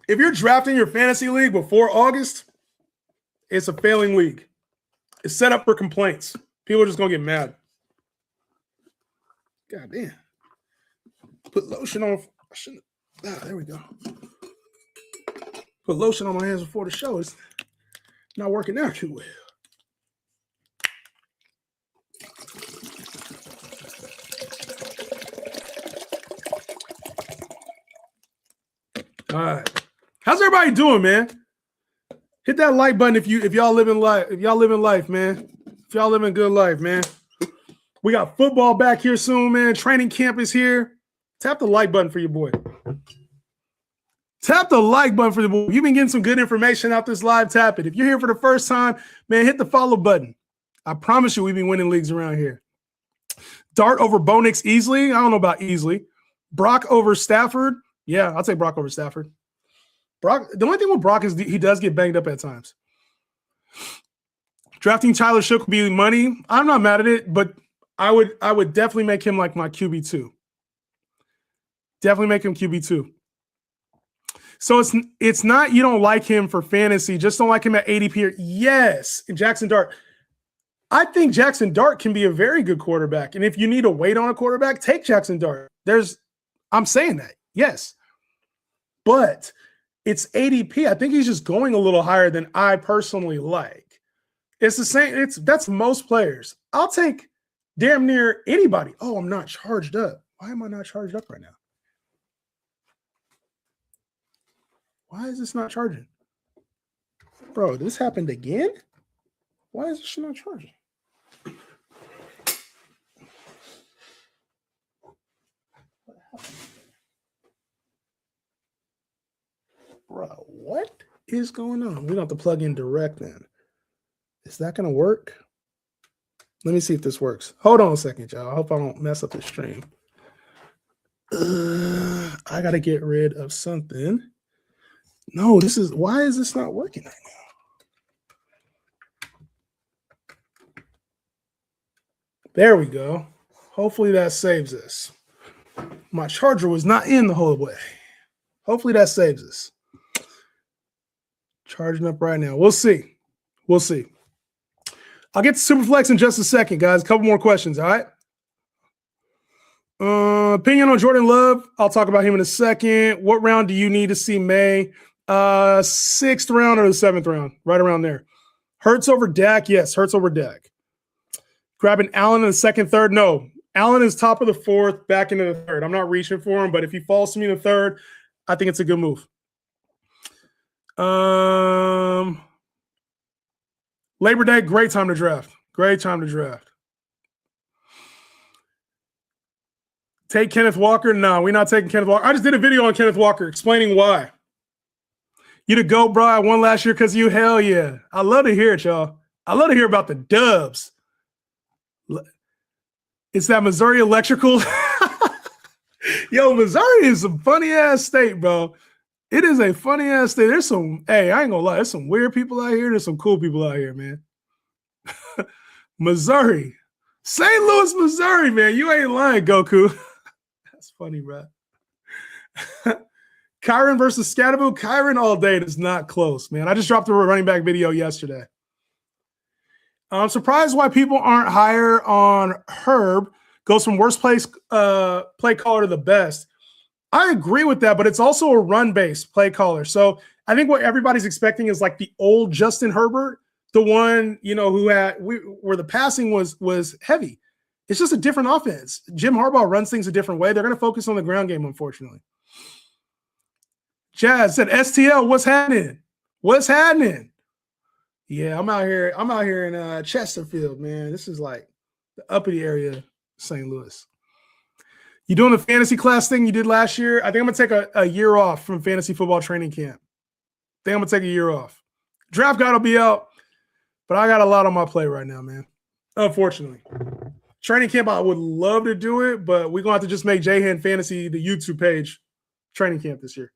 If you're drafting your fantasy league before August, it's a failing league. It's set up for complaints. People are just going to get mad. God damn. Put lotion on. I shouldn't. There we go. Put lotion on my hands before the show. It's not working out too well. All right. How's everybody doing, man? Hit that like button if y'all living life. If y'all living life, man. If y'all living good life, man. We got football back here soon, man. Training camp is here. Tap the like button for your boy. Tap the like button for the boy. You've been getting some good information out this live. Tap it. If you're here for the first time, man, hit the follow button. I promise you we've been winning leagues around here. Dart over Bo Nix easily. I don't know about easily. Brock over Stafford. Yeah, I'll take Brock over Stafford. Brock. The only thing with Brock is he does get banged up at times. Drafting Tyler Shook would be money. I'm not mad at it, but I would definitely make him like my QB2. Definitely make him QB2. So it's not you don't like him for fantasy, just don't like him at ADP. Yes, and Jackson Dart. I think Jackson Dart can be a very good quarterback. And if you need to wait on a quarterback, take Jackson Dart. I'm saying that, yes. But it's ADP. I think he's just going a little higher than I personally like. It's the same. That's most players. I'll take damn near anybody. Oh, I'm not charged up. Why am I not charged up right now? Why is this not charging? Bro, this happened again? Why is this shit not charging? Bro, what is going on? We don't have to plug in direct then. Is that going to work? Let me see if this works. Hold on a second, y'all. I hope I don't mess up the stream. I got to get rid of something. No, why is this not working right now? There we go. Hopefully that saves us. My charger was not in the whole way. Hopefully that saves us. Charging up right now. We'll see. We'll see. I'll get to Superflex in just a second, guys. A couple more questions, all right? Opinion on Jordan Love. I'll talk about him in a second. What round do you need to see May? 6th round or the 7th round? Right around there. Hurts over Dak? Yes, Hurts over Dak. Grabbing Allen in the 2nd, 3rd? No. Allen is top of the 4th, back into the 3rd. I'm not reaching for him, but if he falls to me in the 3rd, I think it's a good move. Labor Day, great time to draft. Great time to draft. Take Kenneth Walker? No, we're not taking Kenneth Walker. I just did a video on Kenneth Walker explaining why. You the GOAT, bro. I won last year because you. Hell yeah. I love to hear it, y'all. I love to hear about the dubs. It's that Missouri Electrical. Yo, Missouri is a funny-ass state, bro. It is a funny-ass state. There's some, hey, I ain't gonna lie. There's some weird people out here. There's some cool people out here, man. Missouri. St. Louis, Missouri, man. You ain't lying, Goku. That's funny, bro. Kyron versus Scatterboo. Kyron all day is not close, man. I just dropped a running back video yesterday. I'm surprised why people aren't higher on Herb. Goes from worst play caller to the best. I agree with that, but it's also a run-based play caller. So I think what everybody's expecting is like the old Justin Herbert, the one, you know, where the passing was heavy. It's just a different offense. Jim Harbaugh runs things a different way. They're going to focus on the ground game, unfortunately. Jazz said, STL, what's happening? What's happening? Yeah, I'm out here in Chesterfield, man. This is like the uppity area of St. Louis. You doing the fantasy class thing you did last year? I think I'm going to take a year off from fantasy football training camp. I think I'm going to take a year off. Draft guide will be out, but I got a lot on my plate right now, man. Unfortunately. Training camp, I would love to do it, but we're going to have to just make J-Hand Fantasy the YouTube page training camp this year.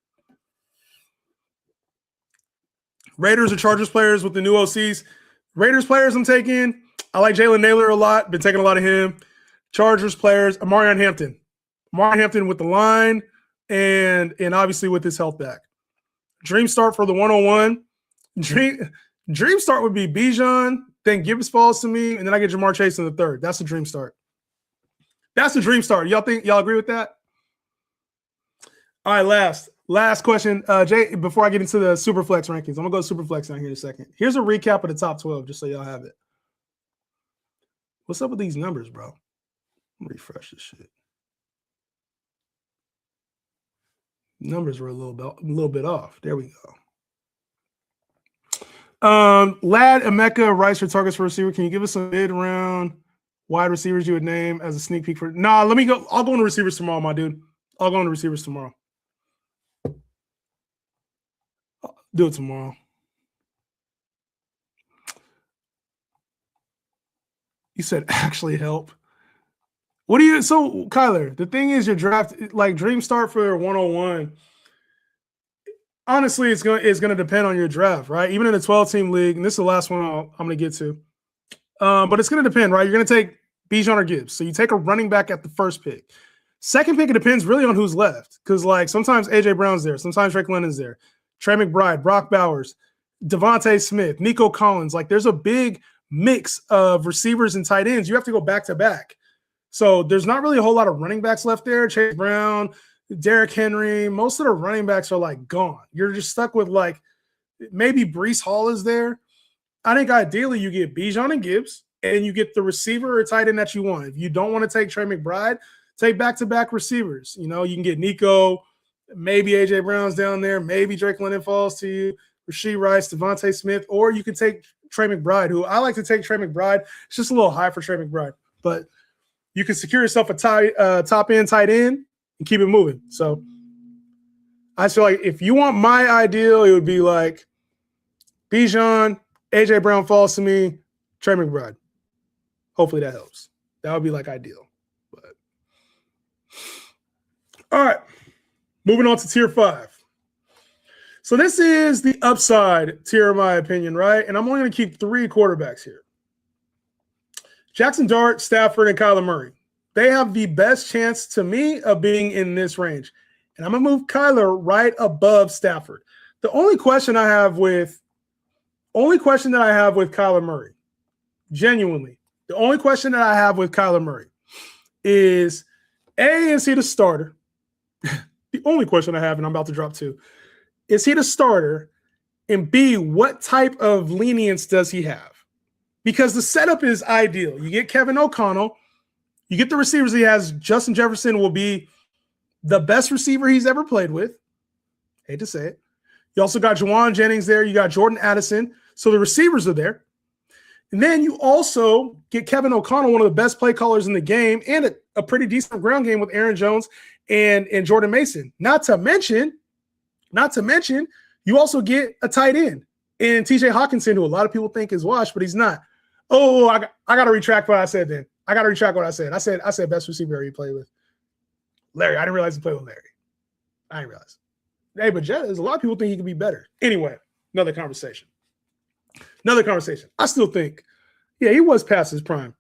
Raiders or Chargers players with the new OCs. Raiders players I'm taking. I like Jalen Naylor a lot. Been taking a lot of him. Chargers players, Amarian Hampton. Amarian Hampton with the line and obviously with his health back. Dream start for the 101. Dream start would be Bijan, then Gibbs falls to me, and then I get Jamar Chase in the 3rd. That's the dream start. That's the dream start. Y'all agree with that? All right, last question. Jay, before I get into the Superflex rankings, I'm going to go Superflex down here in a second. Here's a recap of the top 12, just so y'all have it. What's up with these numbers, bro? Refresh this shit. Numbers were a little bit off. There we go. Lad, Emeka, Rice for targets for receiver. Can you give us some mid-round wide receivers you would name as a sneak peek for? Nah, let me go. I'll go into receivers tomorrow, my dude. I'll go into receivers tomorrow. I'll do it tomorrow. You said actually help. What do you? So Kyler, the thing is, your draft like dream start for 101. Honestly, it's gonna depend on your draft, right? Even in a 12-team league, and this is the last one I'm gonna get to. But it's gonna depend, right? You're gonna take Bijan or Gibbs, so you take a running back at the 1st pick. 2nd pick, it depends really on who's left, because like sometimes AJ Brown's there, sometimes Drake London's there, Trey McBride, Brock Bowers, Devontae Smith, Nico Collins. Like there's a big mix of receivers and tight ends. You have to go back to back. So there's not really a whole lot of running backs left there. Chase Brown, Derrick Henry, most of the running backs are like gone. You're just stuck with like maybe Breece Hall is there. I think ideally you get Bijan and Gibbs and you get the receiver or tight end that you want. If you don't want to take Trey McBride, take back-to-back receivers. You know, you can get Nico, maybe AJ Brown's down there, maybe Drake London falls to you. Rashee Rice, Devontae Smith, or you can take Trey McBride, who I like to take Trey McBride. It's just a little high for Trey McBride, but you can secure yourself a top end tight end and keep it moving. So I feel like if you want my ideal, it would be like Bijan, AJ Brown falls to me, Trey McBride. Hopefully that helps. That would be like ideal. But all right, moving on to tier 5. So this is the upside tier, in my opinion, right? And I'm only going to keep 3 quarterbacks here. Jackson Dart, Stafford, and Kyler Murray. They have the best chance to me of being in this range. And I'm going to move Kyler right above Stafford. The only question that I have with Kyler Murray, genuinely, the only question that I have with Kyler Murray is, A, is he the starter? The only question I have, and I'm about to drop 2. Is he the starter? And B, what type of lenience does he have? Because the setup is ideal. You get Kevin O'Connell. You get the receivers he has. Justin Jefferson will be the best receiver he's ever played with. Hate to say it. You also got Juwan Jennings there. You got Jordan Addison. So the receivers are there. And then you also get Kevin O'Connell, one of the best play callers in the game, and a pretty decent ground game with Aaron Jones and Jordan Mason. Not to mention, you also get a tight end in TJ Hawkinson, who a lot of people think is washed, but he's not. Oh, I got to retract what I said then. I said best receiver he played with. Larry. I didn't realize he played with Larry. I didn't realize. Hey, but there's a lot of people think he could be better. Anyway, another conversation. I still think, yeah, he was past his prime.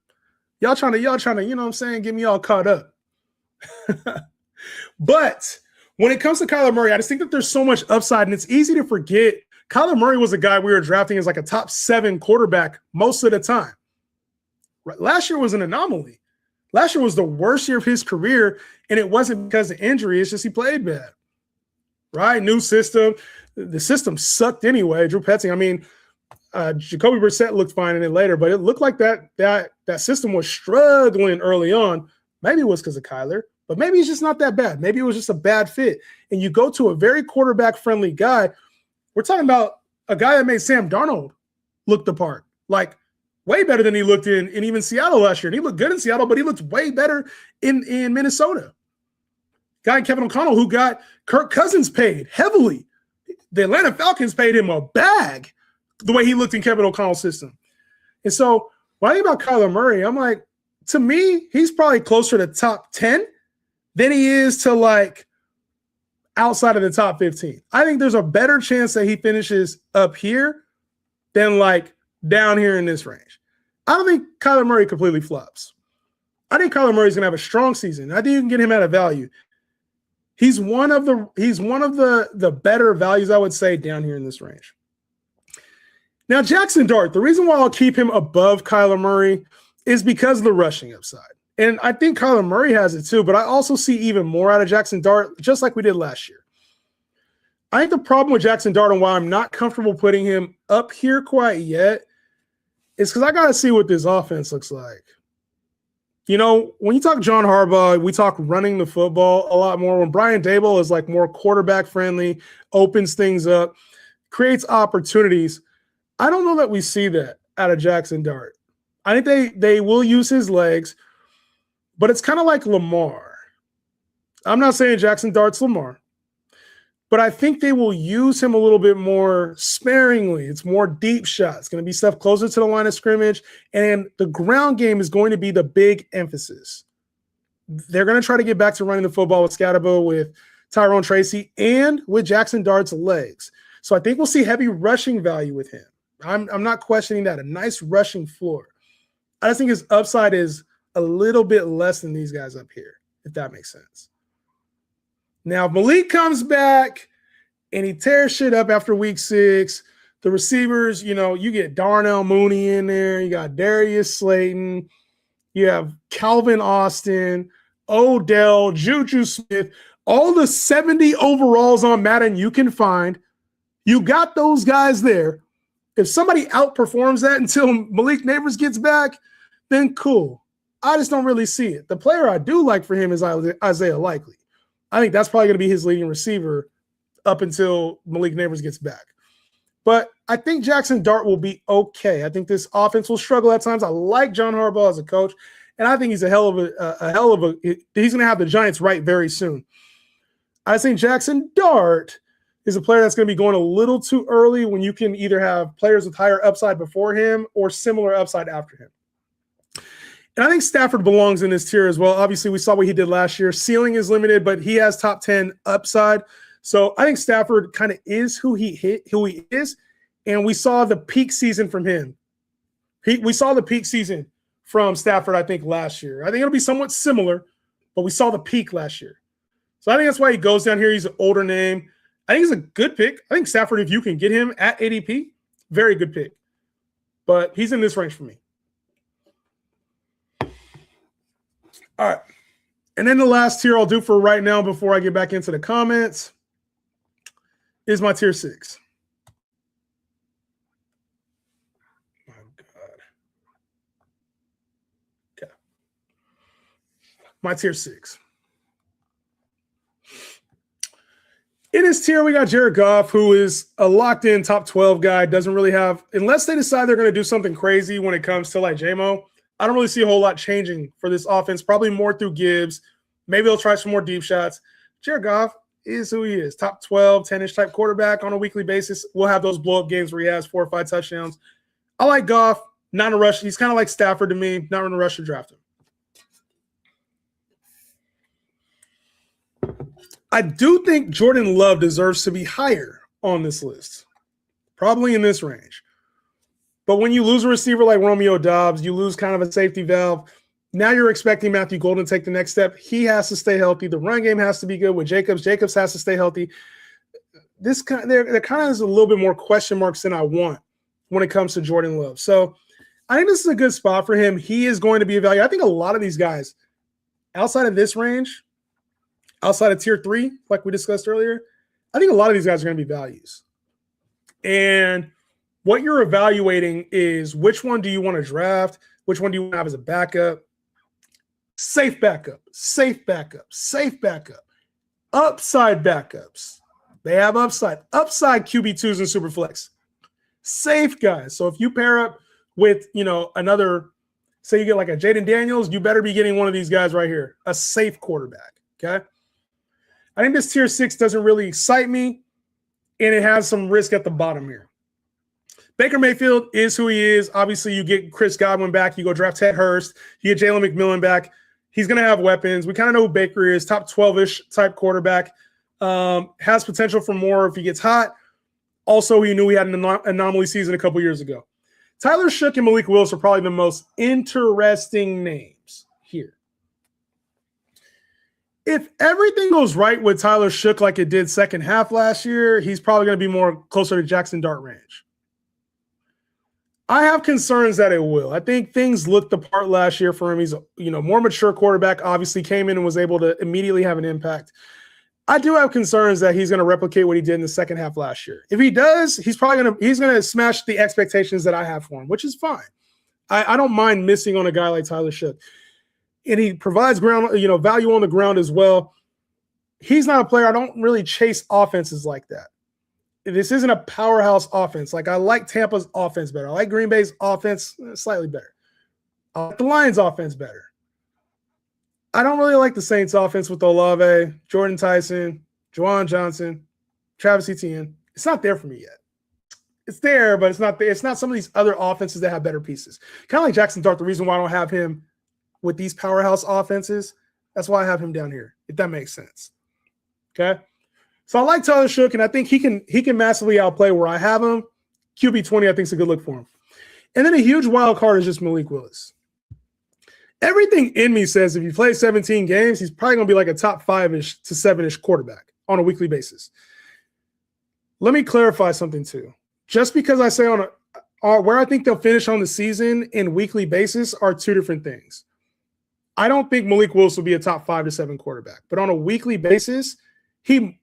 Y'all trying to, you know what I'm saying, get me all caught up. But when it comes to Kyler Murray, I just think that there's so much upside, and it's easy to forget. Kyler Murray was a guy we were drafting as like a top 7 quarterback most of the time. Right? Last year was an anomaly. Last year was the worst year of his career, and it wasn't because of injury. It's just he played bad. Right? New system. The system sucked anyway. Drew Petzing, I mean, Jacoby Brissett looked fine in it later, but it looked like that system was struggling early on. Maybe it was because of Kyler, but maybe it's just not that bad. Maybe it was just a bad fit. And you go to a very quarterback-friendly guy. We're talking about a guy that made Sam Darnold look the part, like way better than he looked in even Seattle last year. And he looked good in Seattle, but he looked way better in Minnesota. Guy Kevin O'Connell, who got Kirk Cousins paid heavily. The Atlanta Falcons paid him a bag the way he looked in Kevin O'Connell's system. And so when I think about Kyler Murray, I'm like, to me, he's probably closer to top 10 than he is to like outside of the top 15. I think there's a better chance that he finishes up here than like down here in this range. I don't think Kyler Murray completely flops. I think Kyler Murray's going to have a strong season. I think you can get him at a value. He's one of the better values, I would say, down here in this range. Now, Jackson Dart, the reason why I'll keep him above Kyler Murray is because of the rushing upside. And I think Kyler Murray has it too, but I also see even more out of Jackson Dart, just like we did last year. I think the problem with Jackson Dart and why I'm not comfortable putting him up here quite yet is because I got to see what this offense looks like. You know, when you talk John Harbaugh, we talk running the football a lot more. When Brian Daboll is like more quarterback friendly, opens things up, creates opportunities. I don't know that we see that out of Jackson Dart. I think they will use his legs, but it's kind of like Lamar. I'm not saying Jackson Dart's Lamar, but I think they will use him a little bit more sparingly. It's more deep shots. It's going to be stuff closer to the line of scrimmage, and the ground game is going to be the big emphasis. They're going to try to get back to running the football with Scatterbo, with Tyrone Tracy, and with Jackson Dart's legs. So I think we'll see heavy rushing value with him. I'm not questioning that. A nice rushing floor. I just think his upside is a little bit less than these guys up here, if that makes sense. Now, if Malik comes back and he tears shit up after week 6, the receivers, you know, you get Darnell Mooney in there. You got Darius Slayton. You have Calvin Austin, Odell, Juju Smith, all the 70 overalls on Madden you can find. You got those guys there. If somebody outperforms that until Malik Neighbors gets back, then cool. I just don't really see it. The player I do like for him is Isaiah Likely. I think that's probably going to be his leading receiver up until Malik Neighbors gets back. But I think Jackson Dart will be okay. I think this offense will struggle at times. I like John Harbaugh as a coach, and I think he's he's going to have the Giants right very soon. I think Jackson Dart is a player that's going to be going a little too early when you can either have players with higher upside before him or similar upside after him. And I think Stafford belongs in this tier as well. Obviously, we saw what he did last year. Ceiling is limited, but he has top 10 upside. So I think Stafford kind of is who he is, and we saw the peak season from him. We saw the peak season from Stafford, I think, last year. I think it'll be somewhat similar, but we saw the peak last year. So I think that's why he goes down here. He's an older name. I think he's a good pick. I think Stafford, if you can get him at ADP, very good pick. But he's in this range for me. All right. And then the last tier I'll do for right now before I get back into the comments is my tier 6. My God. Okay. My tier 6. In his tier, we got Jared Goff, who is a locked-in top 12 guy. Doesn't really have, unless they decide they're going to do something crazy when it comes to like JMO, I don't really see a whole lot changing for this offense. Probably more through Gibbs. Maybe they'll try some more deep shots. Jared Goff is who he is. Top 12, 10-ish type quarterback on a weekly basis. We'll have those blow-up games where he has 4 or 5 touchdowns. I like Goff. Not in a rush. He's kind of like Stafford to me. Not in a rush to draft him. I do think Jordan Love deserves to be higher on this list, probably in this range. But when you lose a receiver like Romeo Doubs, you lose kind of a safety valve. Now you're expecting Matthew Golden to take the next step. He has to stay healthy. The run game has to be good with Jacobs. Jacobs has to stay healthy. There kind of is a little bit more question marks than I want when it comes to Jordan Love. So I think this is a good spot for him. He is going to be evaluated. I think a lot of these guys outside of this range, outside of tier 3, like we discussed earlier, I think a lot of these guys are going to be values. And what you're evaluating is which one do you want to draft? Which one do you want to have as a backup? Safe backup, safe backup, safe backup, upside backups. They have upside QB2s and Superflex. Safe guys. So if you pair up with, another, say you get like a Jaden Daniels, you better be getting one of these guys right here, a safe quarterback, okay? I think this tier 6 doesn't really excite me, and it has some risk at the bottom here. Baker Mayfield is who he is. Obviously, you get Chris Godwin back. You go draft Ted Hurst. You get Jalen McMillan back. He's going to have weapons. We kind of know who Baker is, top 12-ish type quarterback. Has potential for more if he gets hot. Also, he knew he had an anomaly season a couple years ago. Tyler Shough and Malik Willis are probably the most interesting names here. If everything goes right with Tyler Shough like it did second half last year, he's probably going to be more closer to Jackson Dart range. I have concerns that it will. I think things looked the part last year for him. He's more mature quarterback, obviously came in and was able to immediately have an impact. I do have concerns that he's going to replicate what he did in the second half last year. If he does, he's going to smash the expectations that I have for him, which is fine. I don't mind missing on a guy like Tyler Shough. And he provides value on the ground as well. He's not a player. I don't really chase offenses like that. This isn't a powerhouse offense. Like, I like Tampa's offense better. I like Green Bay's offense slightly better. I like the Lions' offense better. I don't really like the Saints' offense with Olave, Jordan Tyson, Juwan Johnson, Travis Etienne. It's not there for me yet. It's there, but it's not there. It's not some of these other offenses that have better pieces. Kind of like Jackson Dart, the reason why I don't have him with these powerhouse offenses, that's why I have him down here, if that makes sense. Okay? So I like Tyler Shough, and I think he can massively outplay where I have him. QB 20, I think, is a good look for him. And then a huge wild card is just Malik Willis. Everything in me says if you play 17 games, he's probably going to be like a top 5-ish to 7-ish quarterback on a weekly basis. Let me clarify something too. Just because I say where I think they'll finish on the season in weekly basis are two different things. I don't think Malik Willis will be a top 5 to 7 quarterback, but on a weekly basis,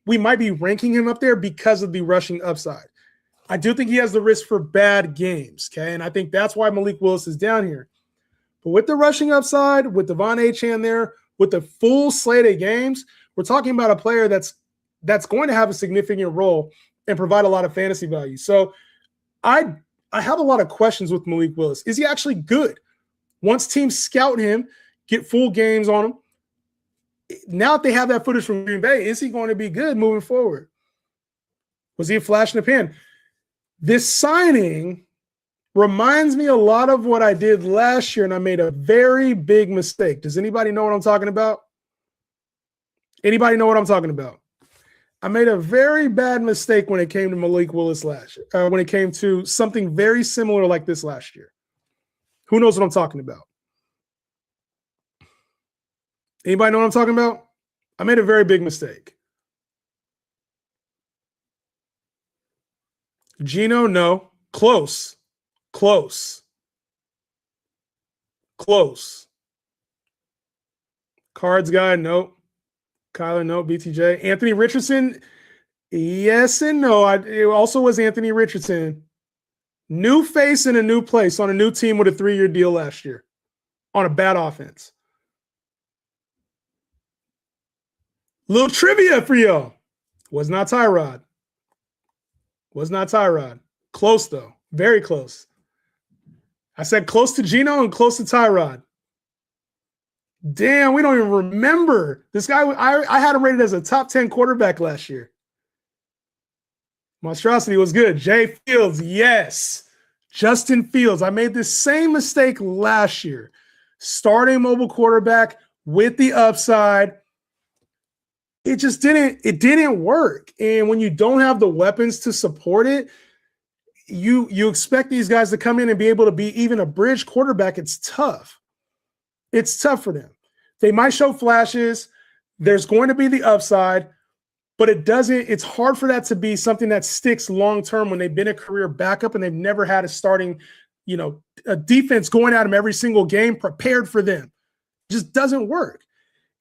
we might be ranking him up there because of the rushing upside. I do think he has the risk for bad games, okay? And I think that's why Malik Willis is down here. But with the rushing upside, with Devon Achane there, with the full slate of games, we're talking about a player that's going to have a significant role and provide a lot of fantasy value. So I have a lot of questions with Malik Willis. Is he actually good? Once teams scout him, get full games on him, now that they have that footage from Green Bay, is he going to be good moving forward? Was he a flash in the pan? This signing reminds me a lot of what I did last year, and I made a very big mistake. Does anybody know what I'm talking about? Anybody know what I'm talking about? I made a very bad mistake when it came to Malik Willis last year, when it came to something very similar like this last year. Who knows what I'm talking about? Anybody know what I'm talking about? I made a very big mistake. Gino, no. Close. Close. Close. Cards guy, no. Kyler, no. BTJ. Anthony Richardson, yes and no. It also was Anthony Richardson. New face in a new place on a new team with a 3-year deal last year on a bad offense. Little trivia for y'all. Was not Tyrod. Was not Tyrod. Close, though. Very close. I said close to Gino and close to Tyrod. Damn, we don't even remember. This guy, I had him rated as a top 10 quarterback last year. Monstrosity was good. Jay Fields, yes. Justin Fields. I made this same mistake last year. Starting mobile quarterback with the upside. It just didn't work. And when you don't have the weapons to support it, you expect these guys to come in and be able to be even a bridge quarterback. It's tough. It's tough for them. They might show flashes. There's going to be the upside, but it's hard for that to be something that sticks long-term when they've been a career backup and they've never had a starting, a defense going at them every single game prepared for them. It just doesn't work.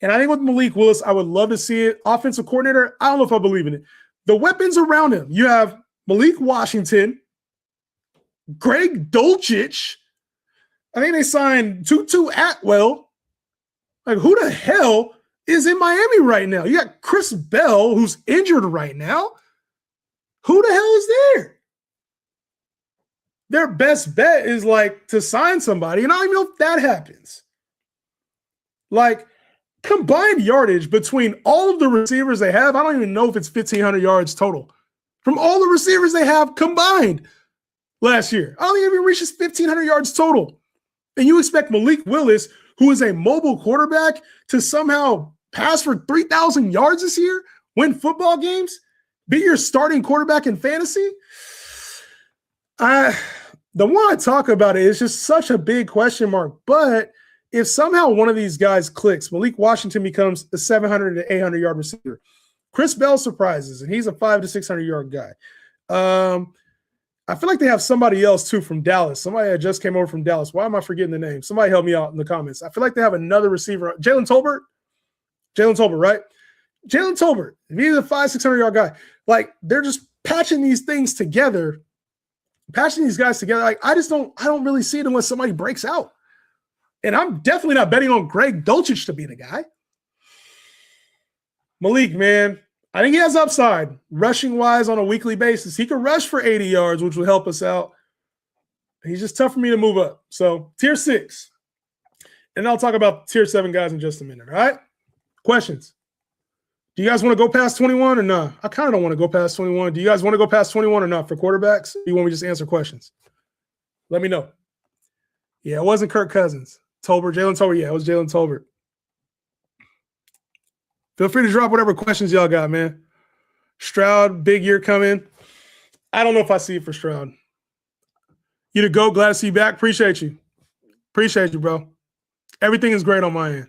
And I think with Malik Willis, I would love to see it. Offensive coordinator, I don't know if I believe in it. The weapons around him, you have Malik Washington, Greg Dulcich. I think they signed Tutu Atwell. Like, who the hell is in Miami right now? You got Chris Bell, who's injured right now. Who the hell is there? Their best bet is to sign somebody, and I don't even know if that happens. Combined yardage between all of the receivers they have, I don't even know if it's 1,500 yards total. From all the receivers they have combined last year, I don't think it even reaches 1,500 yards total. And you expect Malik Willis, who is a mobile quarterback, to somehow pass for 3,000 yards this year, win football games, be your starting quarterback in fantasy? The more I talk about it, it's just such a big question mark. But if somehow one of these guys clicks, Malik Washington becomes a 700 to 800 yard receiver. Chris Bell surprises, and he's a 500 to 600 yard guy. I feel like they have somebody else too from Dallas. Somebody that just came over from Dallas. Why am I forgetting the name? Somebody help me out in the comments. I feel like they have another receiver. Jalen Tolbert? Jalen Tolbert, right? Jalen Tolbert. He's a 500-600 yard guy. They're just patching these things together, patching these guys together. I don't really see it unless somebody breaks out. And I'm definitely not betting on Greg Dulcich to be the guy. Malik, man, I think he has upside, rushing-wise on a weekly basis. He could rush for 80 yards, which would help us out. He's just tough for me to move up. So, tier 6. And I'll talk about tier 7 guys in just a minute, all right? Questions? Do you guys want to go past 21 or not? I kind of don't want to go past 21. Do you guys want to go past 21 or not for quarterbacks? Or do you want me to just answer questions? Let me know. Yeah, it wasn't Kirk Cousins. Tolbert, Jalen Tolbert. Yeah, it was Jalen Tolbert. Feel free to drop whatever questions y'all got, man. Stroud, big year coming. I don't know if I see it for Stroud. You to go. Glad to see you back. Appreciate you. Appreciate you, bro. Everything is great on my end.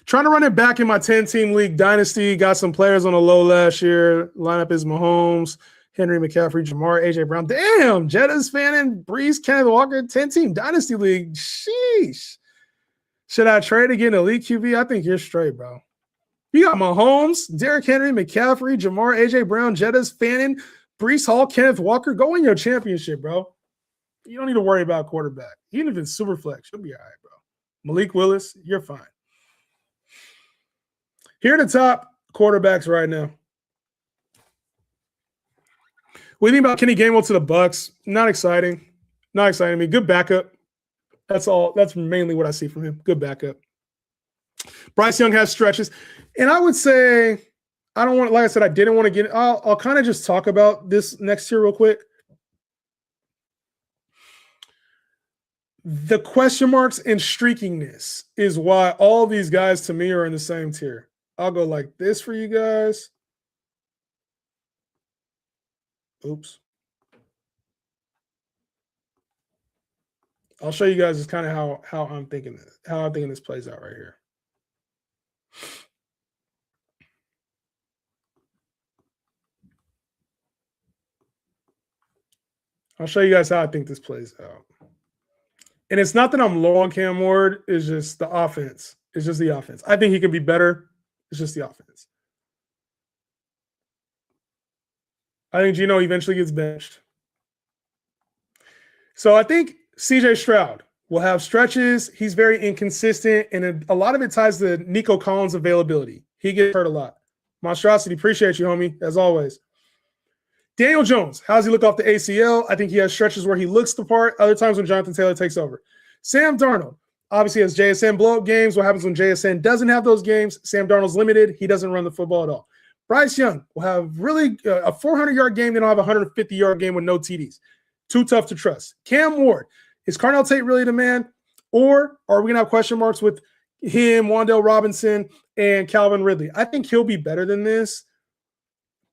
Trying to run it back in my 10-team league dynasty. Got some players on the low last year. Lineup is Mahomes, Henry, McCaffrey, Jamar, A.J. Brown. Damn, Jettas fan and Breeze, Kenneth Walker, 10-team dynasty league. Sheesh. Should I trade again elite QB? I think you're straight, bro. You got Mahomes, Derrick Henry, McCaffrey, Jamar, A.J. Brown, Jettas, Fannin, Brees Hall, Kenneth Walker. Go win your championship, bro. You don't need to worry about quarterback. Even if it's super flex, you'll be all right, bro. Malik Willis, you're fine. Here are the top quarterbacks right now. What do you think about Kenny Gainwell to the Bucks? Not exciting. Not exciting to me. Good backup. That's all. That's mainly what I see from him. Good backup. Bryce Young has stretches. And I would say, I don't want, like I said, I didn't want to get, I'll kind of just talk about this next tier real quick. The question marks and streakiness is why all these guys to me are in the same tier. I'll go like this for you guys. Oops. I'll show you guys just kind of how I'm thinking this, how I'm thinking this plays out right here. I'll show you guys how I think this plays out. And it's not that I'm low on Cam Ward, it's just the offense. It's just the offense. I think he can be better. It's just the offense. I think Geno eventually gets benched. So I think CJ Stroud will have stretches. He's very inconsistent, and a lot of it ties to Nico Collins' availability. He gets hurt a lot. Monstrosity, appreciate you, homie, as always. Daniel Jones, how does he look off the ACL? I think he has stretches where he looks the part, other times when Jonathan Taylor takes over. Sam Darnold, obviously has JSN blow-up games. What happens when JSN doesn't have those games? Sam Darnold's limited. He doesn't run the football at all. Bryce Young will have really a 400-yard game, then he'll have a 150-yard game with no TDs. Too tough to trust. Cam Ward, is Carnell Tate really the man? Or are we going to have question marks with him, Wan'Dale Robinson, and Calvin Ridley? I think he'll be better than this,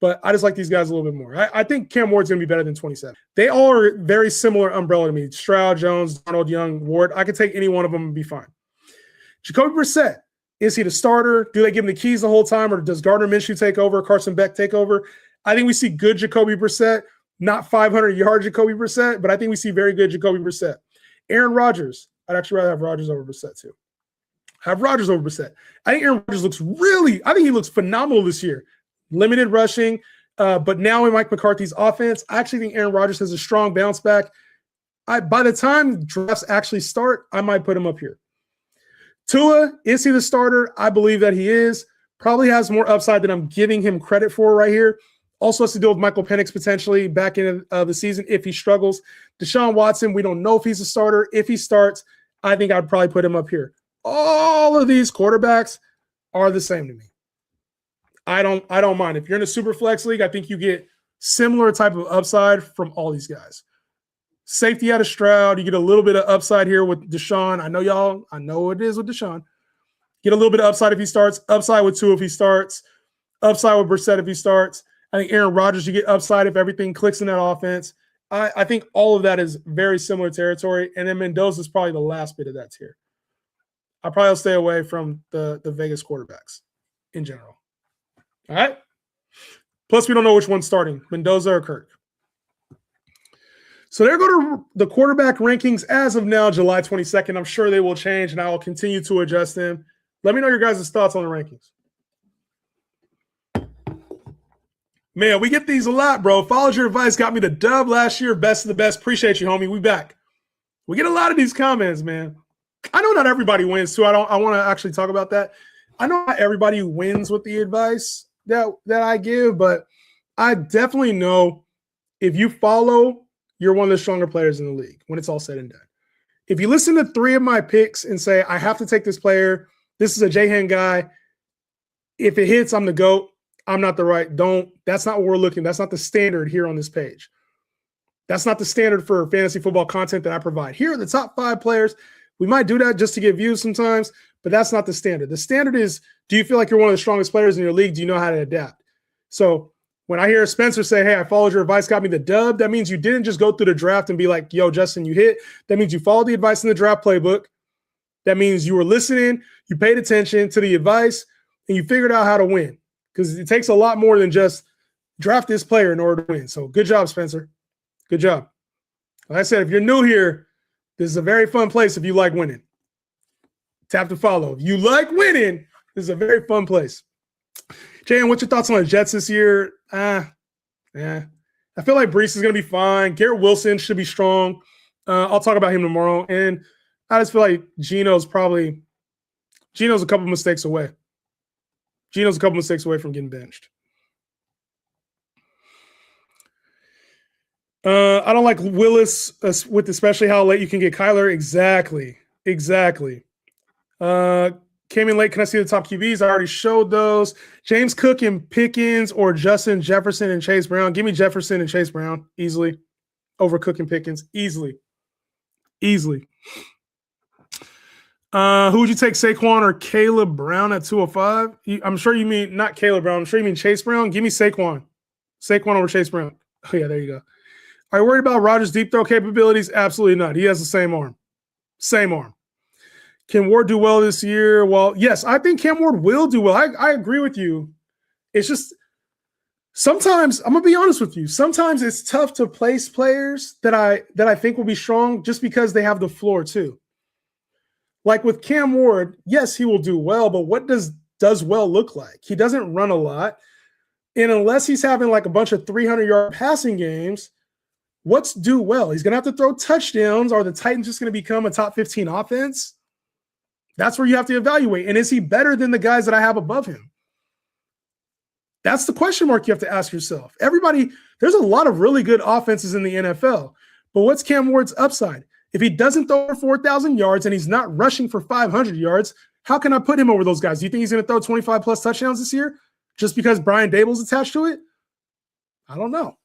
but I just like these guys a little bit more. I think Cam Ward's going to be better than 27. They all are very similar umbrella to me. Stroud, Jones, Darnold, Young, Ward. I could take any one of them and be fine. Jacoby Brissett, is he the starter? Do they give him the keys the whole time, or does Gardner Minshew take over, Carson Beck take over? I think we see good Jacoby Brissett, not 500-yard Jacoby Brissett, but I think we see very good Jacoby Brissett. Aaron Rodgers. I'd actually rather have Rodgers over Brissett too. Have Rodgers over Brissett. I think Aaron Rodgers I think he looks phenomenal this year. Limited rushing, but now in Mike McCarthy's offense, I actually think Aaron Rodgers has a strong bounce back. By the time drafts actually start, I might put him up here. Tua, is he the starter? I believe that he is. Probably has more upside than I'm giving him credit for right here. Also has to deal with Michael Penix potentially back in the season if he struggles. Deshaun Watson, we don't know if he's a starter. If he starts, I think I'd probably put him up here. All of these quarterbacks are the same to me. I don't mind. If you're in a super flex league, I think you get similar type of upside from all these guys. Safety out of Stroud. You get a little bit of upside here with Deshaun. I know it is with Deshaun. Get a little bit of upside if he starts. Upside with Tua if he starts. Upside with Brissett if he starts. I think Aaron Rodgers, you get upside if everything clicks in that offense. I think all of that is very similar territory. And then Mendoza is probably the last bit of that tier. I'll probably stay away from the Vegas quarterbacks in general. All right? Plus, we don't know which one's starting, Mendoza or Kirk. So there go to the quarterback rankings as of now, July 22nd. I'm sure they will change, and I will continue to adjust them. Let me know your guys' thoughts on the rankings. Man, we get these a lot, bro. Followed your advice, got me the dub last year. Best of the best. Appreciate you, homie. We back. We get a lot of these comments, man. I know not everybody wins, too. I want to actually talk about that. I know not everybody wins with the advice that I give, but I definitely know if you follow, you're one of the stronger players in the league when it's all said and done. If you listen to 3 of my picks and say, I have to take this player, this is a J-Hand guy, if it hits, I'm the GOAT. I'm not the right. That's not what we're looking. That's not the standard here on this page. That's not the standard for fantasy football content that I provide. Here are the top 5 players. We might do that just to get views sometimes, but that's not the standard. The standard is, do you feel like you're one of the strongest players in your league? Do you know how to adapt? So when I hear Spencer say, hey, I followed your advice, got me the dub, that means you didn't just go through the draft and be like, yo, Justin, you hit. That means you followed the advice in the draft playbook. That means you were listening, you paid attention to the advice, and you figured out how to win. Because it takes a lot more than just draft this player in order to win. So good job, Spencer. Good job. Like I said, if you're new here, this is a very fun place if you like winning. Tap to follow. If you like winning, this is a very fun place. Jan, what's your thoughts on the Jets this year? I feel like Brees is going to be fine. Garrett Wilson should be strong. I'll talk about him tomorrow. And I just feel like Geno's a couple mistakes away. Geno's a couple mistakes away from getting benched. I don't like Willis with especially how late you can get Kyler. Exactly. Came in late. Can I see the top QBs? I already showed those. James Cook and Pickens or Justin Jefferson and Chase Brown. Give me Jefferson and Chase Brown easily over Cook and Pickens. Easily. Who would you take, Saquon or Caleb Brown at 205? I'm sure you mean not Caleb Brown. I'm sure you mean Chase Brown. Give me Saquon. Saquon over Chase Brown. Oh, yeah, there you go. Are you worried about Rodgers' deep throw capabilities? Absolutely not. He has the same arm. Can Ward do well this year? Well, yes, I think Cam Ward will do well. I agree with you. It's just sometimes, I'm going to be honest with you, sometimes it's tough to place players that I think will be strong just because they have the floor too. Like with Cam Ward, yes, he will do well, but what does well look like? He doesn't run a lot. And unless he's having like a bunch of 300-yard passing games, what's do well? He's going to have to throw touchdowns. Are the Titans just going to become a top 15 offense? That's where you have to evaluate. And is he better than the guys that I have above him? That's the question mark you have to ask yourself. There's a lot of really good offenses in the NFL, but what's Cam Ward's upside? If he doesn't throw for 4,000 yards and he's not rushing for 500 yards, how can I put him over those guys? Do you think he's going to throw 25-plus touchdowns this year just because Brian Dable's attached to it? I don't know.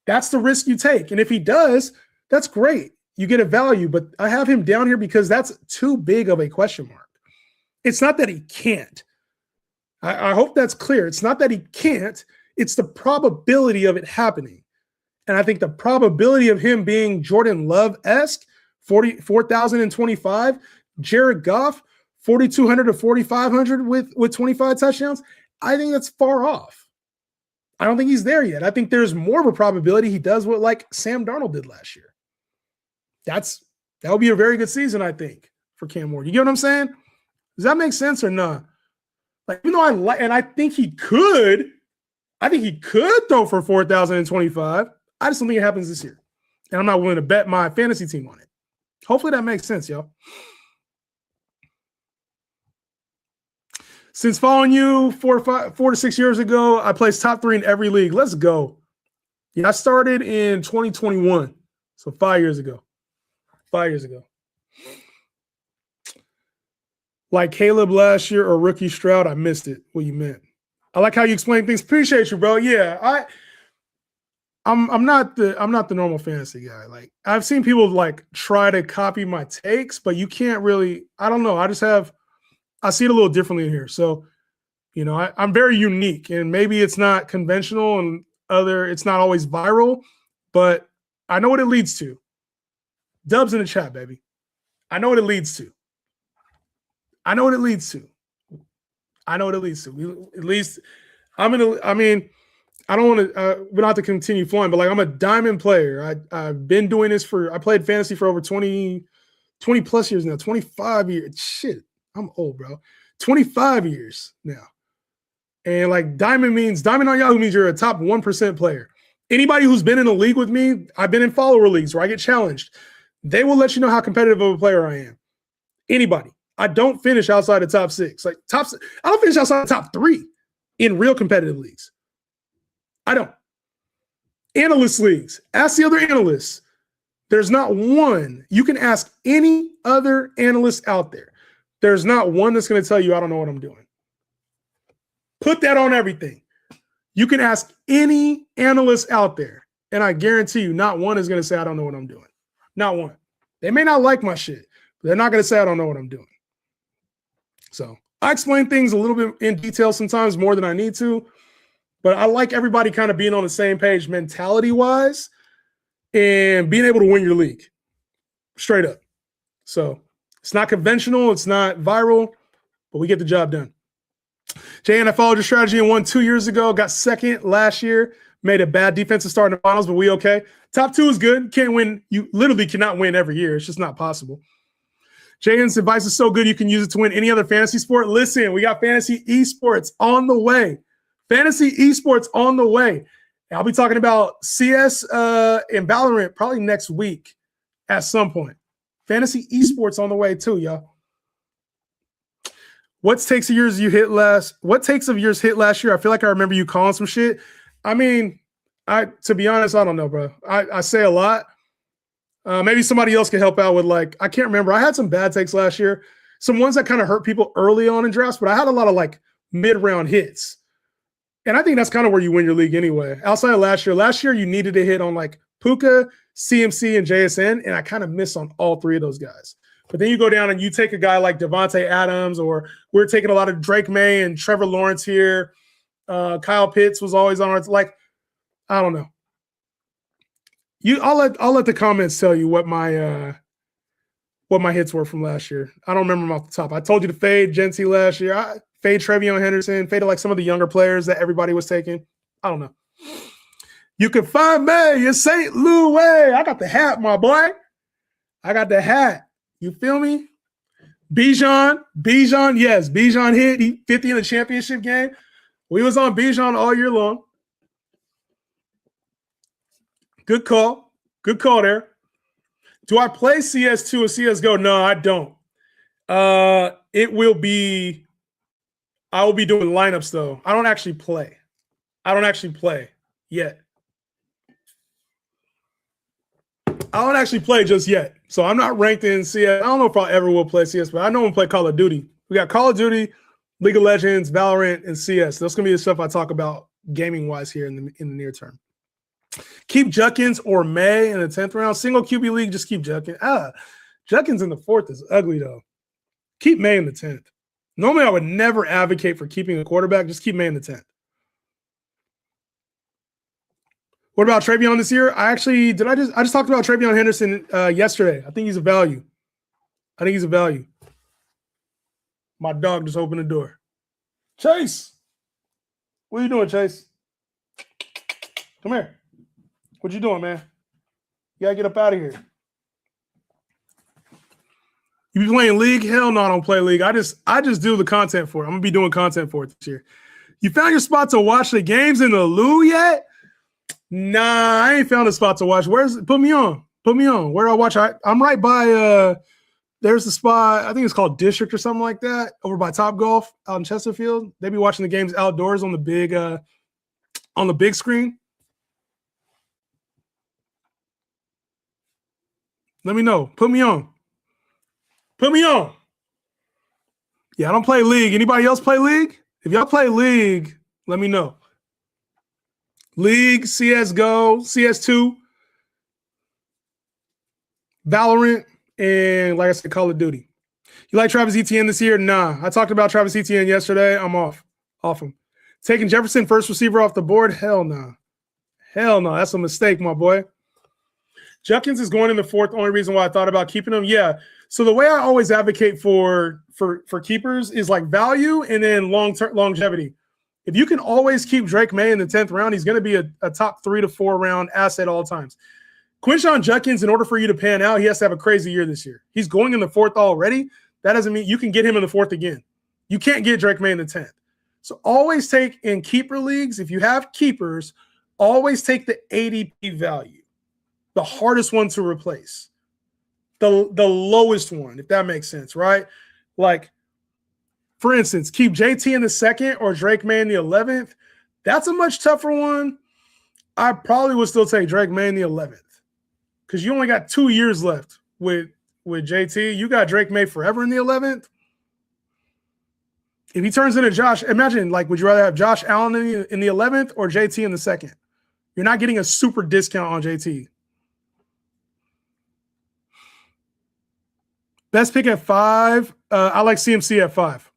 That's the risk you take. And if he does, that's great. You get a value, but I have him down here because that's too big of a question mark. It's not that he can't. I hope that's clear. It's not that he can't. It's the probability of it happening. And I think the probability of him being Jordan Love-esque, 4,025, Jared Goff, 4,200 to 4,500 with 25 touchdowns, I think that's far off. I don't think he's there yet. I think there's more of a probability he does what like Sam Darnold did last year. That would be a very good season, I think, for Cam Ward. You get what I'm saying? Does that make sense or not? Like, even though I think he could throw for 4,025. I just don't think it happens this year. And I'm not willing to bet my fantasy team on it. Hopefully that makes sense, y'all. Since following you 4 to 6 years ago, I placed top 3 in every league. Let's go. Yeah, I started in 2021. So 5 years ago. 5 years ago. Like Caleb last year or rookie Stroud, I missed it. What you meant. I like how you explain things. Appreciate you, bro. Yeah, I'm not the normal fantasy guy. Like I've seen people like try to copy my takes, but you can't really. I don't know. I see it a little differently in here. So, you know, I'm very unique, and maybe it's not conventional, and it's not always viral, but I know what it leads to. Dubs in the chat, baby. I know what it leads to. At least I mean, I don't want to, we don't have to continue flowing, but like I'm a diamond player. I've been doing this I played fantasy for over 20 plus years now, 25 years. Shit, I'm old, bro. 25 years now. And like diamond on Yahoo means you're a top 1% player. Anybody who's been in a league with me, I've been in follower leagues where I get challenged. They will let you know how competitive of a player I am. Anybody. I don't finish outside the top 6. I don't finish outside the top 3 in real competitive leagues. I don't. Analyst leagues. Ask the other analysts. There's not one. You can ask any other analyst out there. There's not one that's going to tell you I don't know what I'm doing. Put that on everything. You can ask any analyst out there, and I guarantee you not one is going to say I don't know what I'm doing. Not one. They may not like my shit, but they're not going to say I don't know what I'm doing. So I explain things a little bit in detail sometimes more than I need to, but I like everybody kind of being on the same page mentality-wise and being able to win your league. Straight up. So it's not conventional. It's not viral, but we get the job done. JN, followed your strategy and won 2 years ago. Got second last year. Made a bad defensive start in the finals, but we okay. Top 2 is good. Can't win. You literally cannot win every year. It's just not possible. JN's advice is so good you can use it to win any other fantasy sport. Listen, we got fantasy esports on the way. I'll be talking about CS and Valorant probably next week at some point. Fantasy esports on the way too, y'all. What takes of yours hit last year? I feel like I remember you calling some shit. I mean, To be honest, I don't know, bro. I say a lot. Maybe somebody else can help out with like, I can't remember. I had some bad takes last year. Some ones that kind of hurt people early on in drafts, but I had a lot of like mid-round hits. And I think that's kind of where you win your league anyway. Outside of last year you needed to hit on like Puka, CMC, and JSN, and I kind of missed on all three of those guys. But then you go down and you take a guy like Devontae Adams, or we're taking a lot of Drake May and Trevor Lawrence here. Kyle Pitts was always on. It's like, I don't know. I'll let the comments tell you what my hits were from last year. I don't remember them off the top. I told you to fade Genty last year. I fade Trevion Henderson, faded like some of the younger players that everybody was taking. I don't know. You can find me in St. Louis. I got the hat, my boy. I got the hat. You feel me? Bijan, yes. Bijan hit. He 50 in the championship game. We was on Bijan all year long. Good call. Good call there. Do I play CS2 or CSGO? No, I don't. I will be doing lineups, though. I don't actually play yet. I don't actually play just yet. So I'm not ranked in CS. I don't know if I ever will play CS, but I know I'm play Call of Duty. We got Call of Duty, League of Legends, Valorant, and CS. That's going to be the stuff I talk about gaming-wise here in the near term. Keep Judkins or May in the 10th round. Single QB league, just keep Judkins. Judkins in the 4th is ugly, though. Keep May in the 10th. Normally, I would never advocate for keeping a quarterback. Just keep May in the 10th. What about Trevion this year? I just talked about Trevion Henderson yesterday. I think he's a value. My dog just opened the door. Chase. What are you doing, Chase? Come here. What you doing, man? You gotta get up out of here. You be playing League? Hell no, I don't play League. I just do the content for it. I'm gonna be doing content for it this year. You found your spot to watch the games in the Lou yet? Nah, I ain't found a spot to watch. Put me on. Where do I watch? I'm right by there's the spot, I think it's called District or something like that, over by Top Golf out in Chesterfield. They be watching the games outdoors on the big screen. Let me know. Put me on. Yeah, I don't play League. Anybody else play League? If y'all play League, let me know. League, CSGO, CS2, Valorant, and like I said, Call of Duty. You like Travis Etienne this year? Nah. I talked about Travis Etienne yesterday. I'm off him. Taking Jefferson first receiver off the board? Hell no. That's a mistake, my boy. Judkins is going in the 4th. Only reason why I thought about keeping him. Yeah. So the way I always advocate for keepers is like value and then long-term longevity. If you can always keep Drake May in the 10th round, he's going to be a top 3 to 4 round asset all times. Quinshon Judkins, in order for you to pan out, he has to have a crazy year this year. He's going in the 4th already. That doesn't mean you can get him in the 4th again. You can't get Drake May in the 10th. So always take in keeper leagues, if you have keepers, always take the ADP value, the hardest one to replace, the lowest one, if that makes sense, right? Like, for instance, keep JT in the 2nd or Drake May in the 11th. That's a much tougher one. I probably would still take Drake May in the 11th because you only got 2 years left with JT. You got Drake May forever in the 11th. If he turns into Josh, imagine, like, would you rather have Josh Allen in the 11th or JT in the 2nd? You're not getting a super discount on JT. Best pick at 5. I like CMC at 5.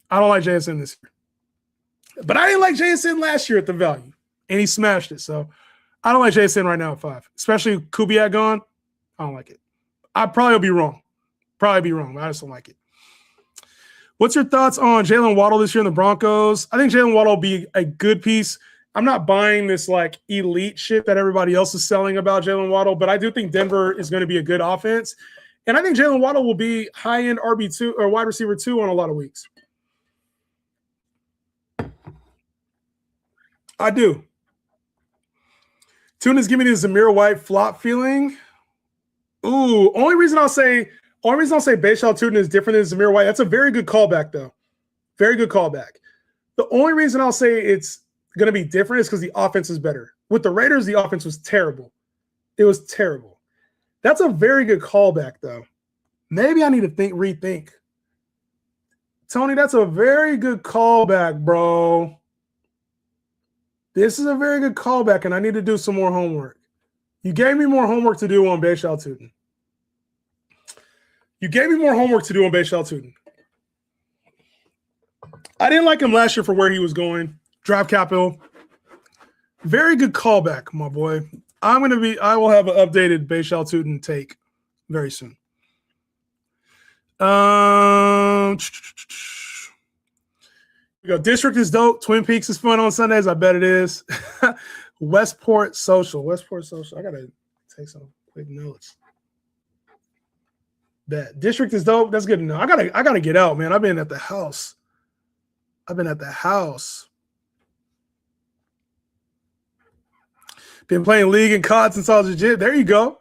I don't like JSN this year. But I didn't like JSN last year at the value, and he smashed it. So I don't like JSN right now at 5, especially Kubiak gone. I don't like it. I probably will be wrong. But I just don't like it. What's your thoughts on Jalen Waddle this year in the Broncos? I think Jalen Waddle will be a good piece. I'm not buying this like elite shit that everybody else is selling about Jalen Waddle, but I do think Denver is going to be a good offense. And I think Jalen Waddle will be high-end RB2 or wide receiver 2 on a lot of weeks. I do. Tuna's giving me the Zamir White flop feeling. Ooh, only reason I'll say Bayshal Tuna is different than Zamir White. That's a very good callback, though. Very good callback. The only reason I'll say it's going to be different is because the offense is better. With the Raiders, the offense was terrible. It was terrible. That's a very good callback, though. Maybe I need to rethink. Tony, that's a very good callback, bro. This is a very good callback, and I need to do some more homework. You gave me more homework to do on Bashal Tutin. I didn't like him last year for where he was going. Draft capital. Very good callback, my boy. I will have an updated Bashal Tutin take very soon. We go. District is dope. Twin Peaks is fun on Sundays. I bet it is. Westport Social. I gotta take some quick notes. That District is dope. That's good to know. I gotta get out, man. I've been at the house. Been playing League and COD since I was legit. There you go.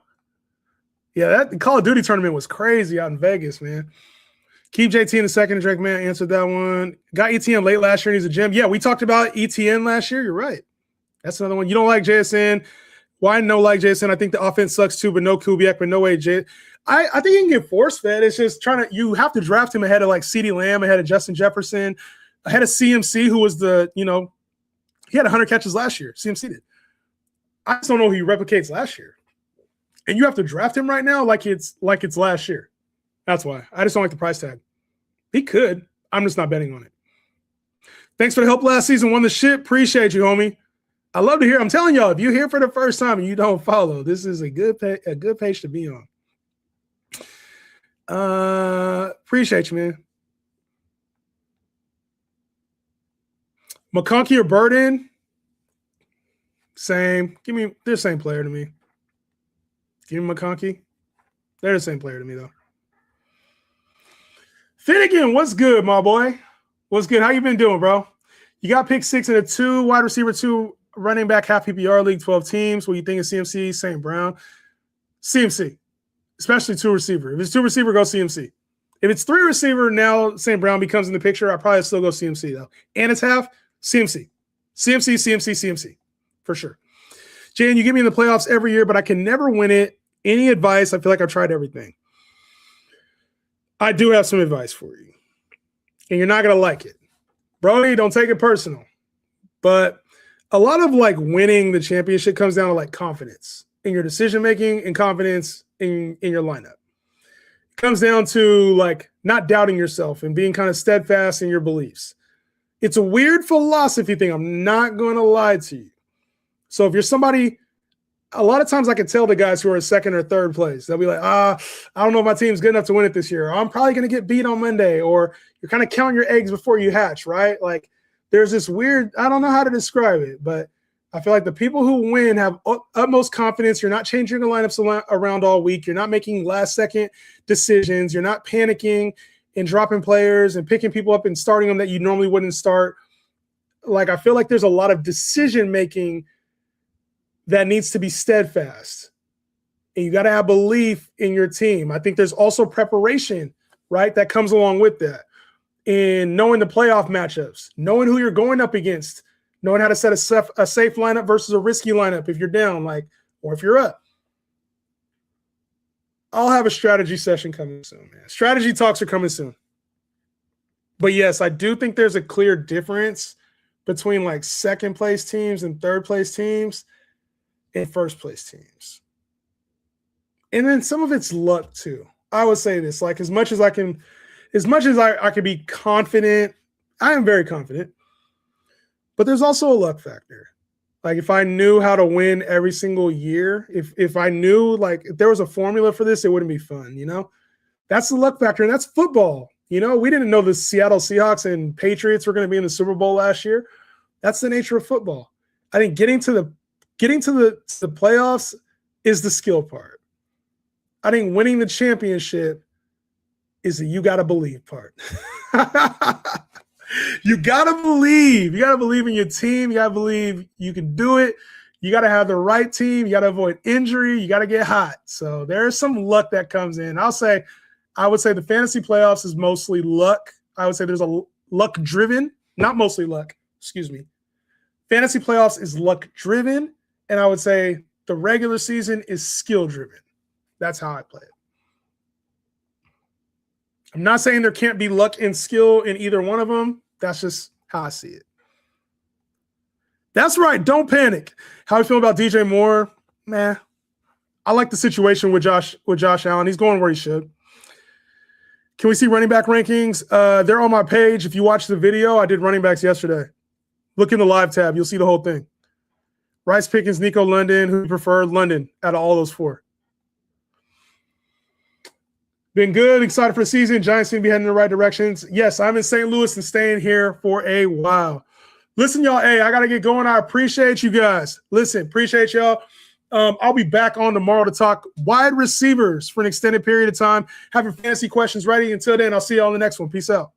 Yeah, that Call of Duty tournament was crazy out in Vegas, man. Keep JT in the second. Drake Man answered that one. Got ETN late last year and he's a gem. Yeah, we talked about ETN last year. You're right. That's another one. You don't like JSN. Why no like JSN? I think the offense sucks too, but no Kubiak, but no way. I think he can get force fed. It's just you have to draft him ahead of like CeeDee Lamb, ahead of Justin Jefferson, ahead of CMC, who was he had 100 catches last year. CMC did. I just don't know who he replicates last year. And you have to draft him right now like it's last year. That's why. I just don't like the price tag. He could. I'm just not betting on it. Thanks for the help last season. Won the shit. Appreciate you, homie. I love to hear. I'm telling y'all, if you're here for the first time and you don't follow, this is a good page to be on. Appreciate you, man. McConkey or Burden? Same. They're the same player to me. Give me McConkey. They're the same player to me, though. Finnegan, what's good, my boy? What's good? How you been doing, bro? You got pick 6 in a 2, wide receiver 2, running back, half PPR league, 12 teams. What do you think of CMC, St. Brown? CMC, especially 2 receiver. If it's 2 receiver, go CMC. If it's 3 receiver, now St. Brown becomes in the picture. I probably still go CMC, though. And it's half CMC. CMC, for sure. Jan, you get me in the playoffs every year, but I can never win it. Any advice? I feel like I've tried everything. I do have some advice for you, and you're not going to like it. Brody, don't take it personal. But a lot of winning the championship comes down to confidence in your decision-making and confidence in your lineup. It comes down to not doubting yourself and being kind of steadfast in your beliefs. It's a weird philosophy thing. I'm not going to lie to you. So if you're somebody, a lot of times I can tell the guys who are in second or third place, they'll be like, I don't know if my team's good enough to win it this year. Or I'm probably going to get beat on Monday. Or you're kind of counting your eggs before you hatch, right? There's this weird, I don't know how to describe it, but I feel like the people who win have utmost confidence. You're not changing the lineups around all week. You're not making last-second decisions. You're not panicking and dropping players and picking people up and starting them that you normally wouldn't start. I feel like there's a lot of decision-making that needs to be steadfast. And you got to have belief in your team. I think there's also preparation, right, that comes along with that. In knowing the playoff matchups, knowing who you're going up against, knowing how to set a safe lineup versus a risky lineup if you're down, or if you're up. I'll have a strategy session coming soon, man. Strategy talks are coming soon. But yes, I do think there's a clear difference between second place teams and third place teams and first place teams. And then some of it's luck too. I would say this, as much as I can be confident, I am very confident, but there's also a luck factor. If I knew how to win every single year, if I knew if there was a formula for this, it wouldn't be fun, That's the luck factor, and that's football. We didn't know the Seattle Seahawks and Patriots were going to be in the Super Bowl last year. That's the nature of football. I think getting to the playoffs is the skill part. I think winning the championship is the you got to believe part. You got to believe. You got to believe in your team. You got to believe you can do it. You got to have the right team. You got to avoid injury. You got to get hot. So there's some luck that comes in. I would say the fantasy playoffs is mostly luck. I would say there's a luck driven, not mostly luck, excuse me. fantasy playoffs is luck driven, and I would say the regular season is skill driven. That's how I play it. I'm not saying there can't be luck and skill in either one of them. That's just how I see it. That's right. Don't panic. How you feel about DJ Moore? Nah. I like the situation with Josh Allen. He's going where he should. Can we see running back rankings? They're on my page. If you watch the video, I did running backs yesterday. Look in the live tab. You'll see the whole thing. Rice Pickens, Nico London. Who preferred London out of all those four? Been good. Excited for the season. Giants seem to be heading in the right directions. Yes, I'm in St. Louis and staying here for a while. Listen, y'all. Hey, I got to get going. I appreciate you guys. Listen, appreciate y'all. I'll be back on tomorrow to talk wide receivers for an extended period of time. Have your fantasy questions ready. Until then, I'll see you all in the next one. Peace out.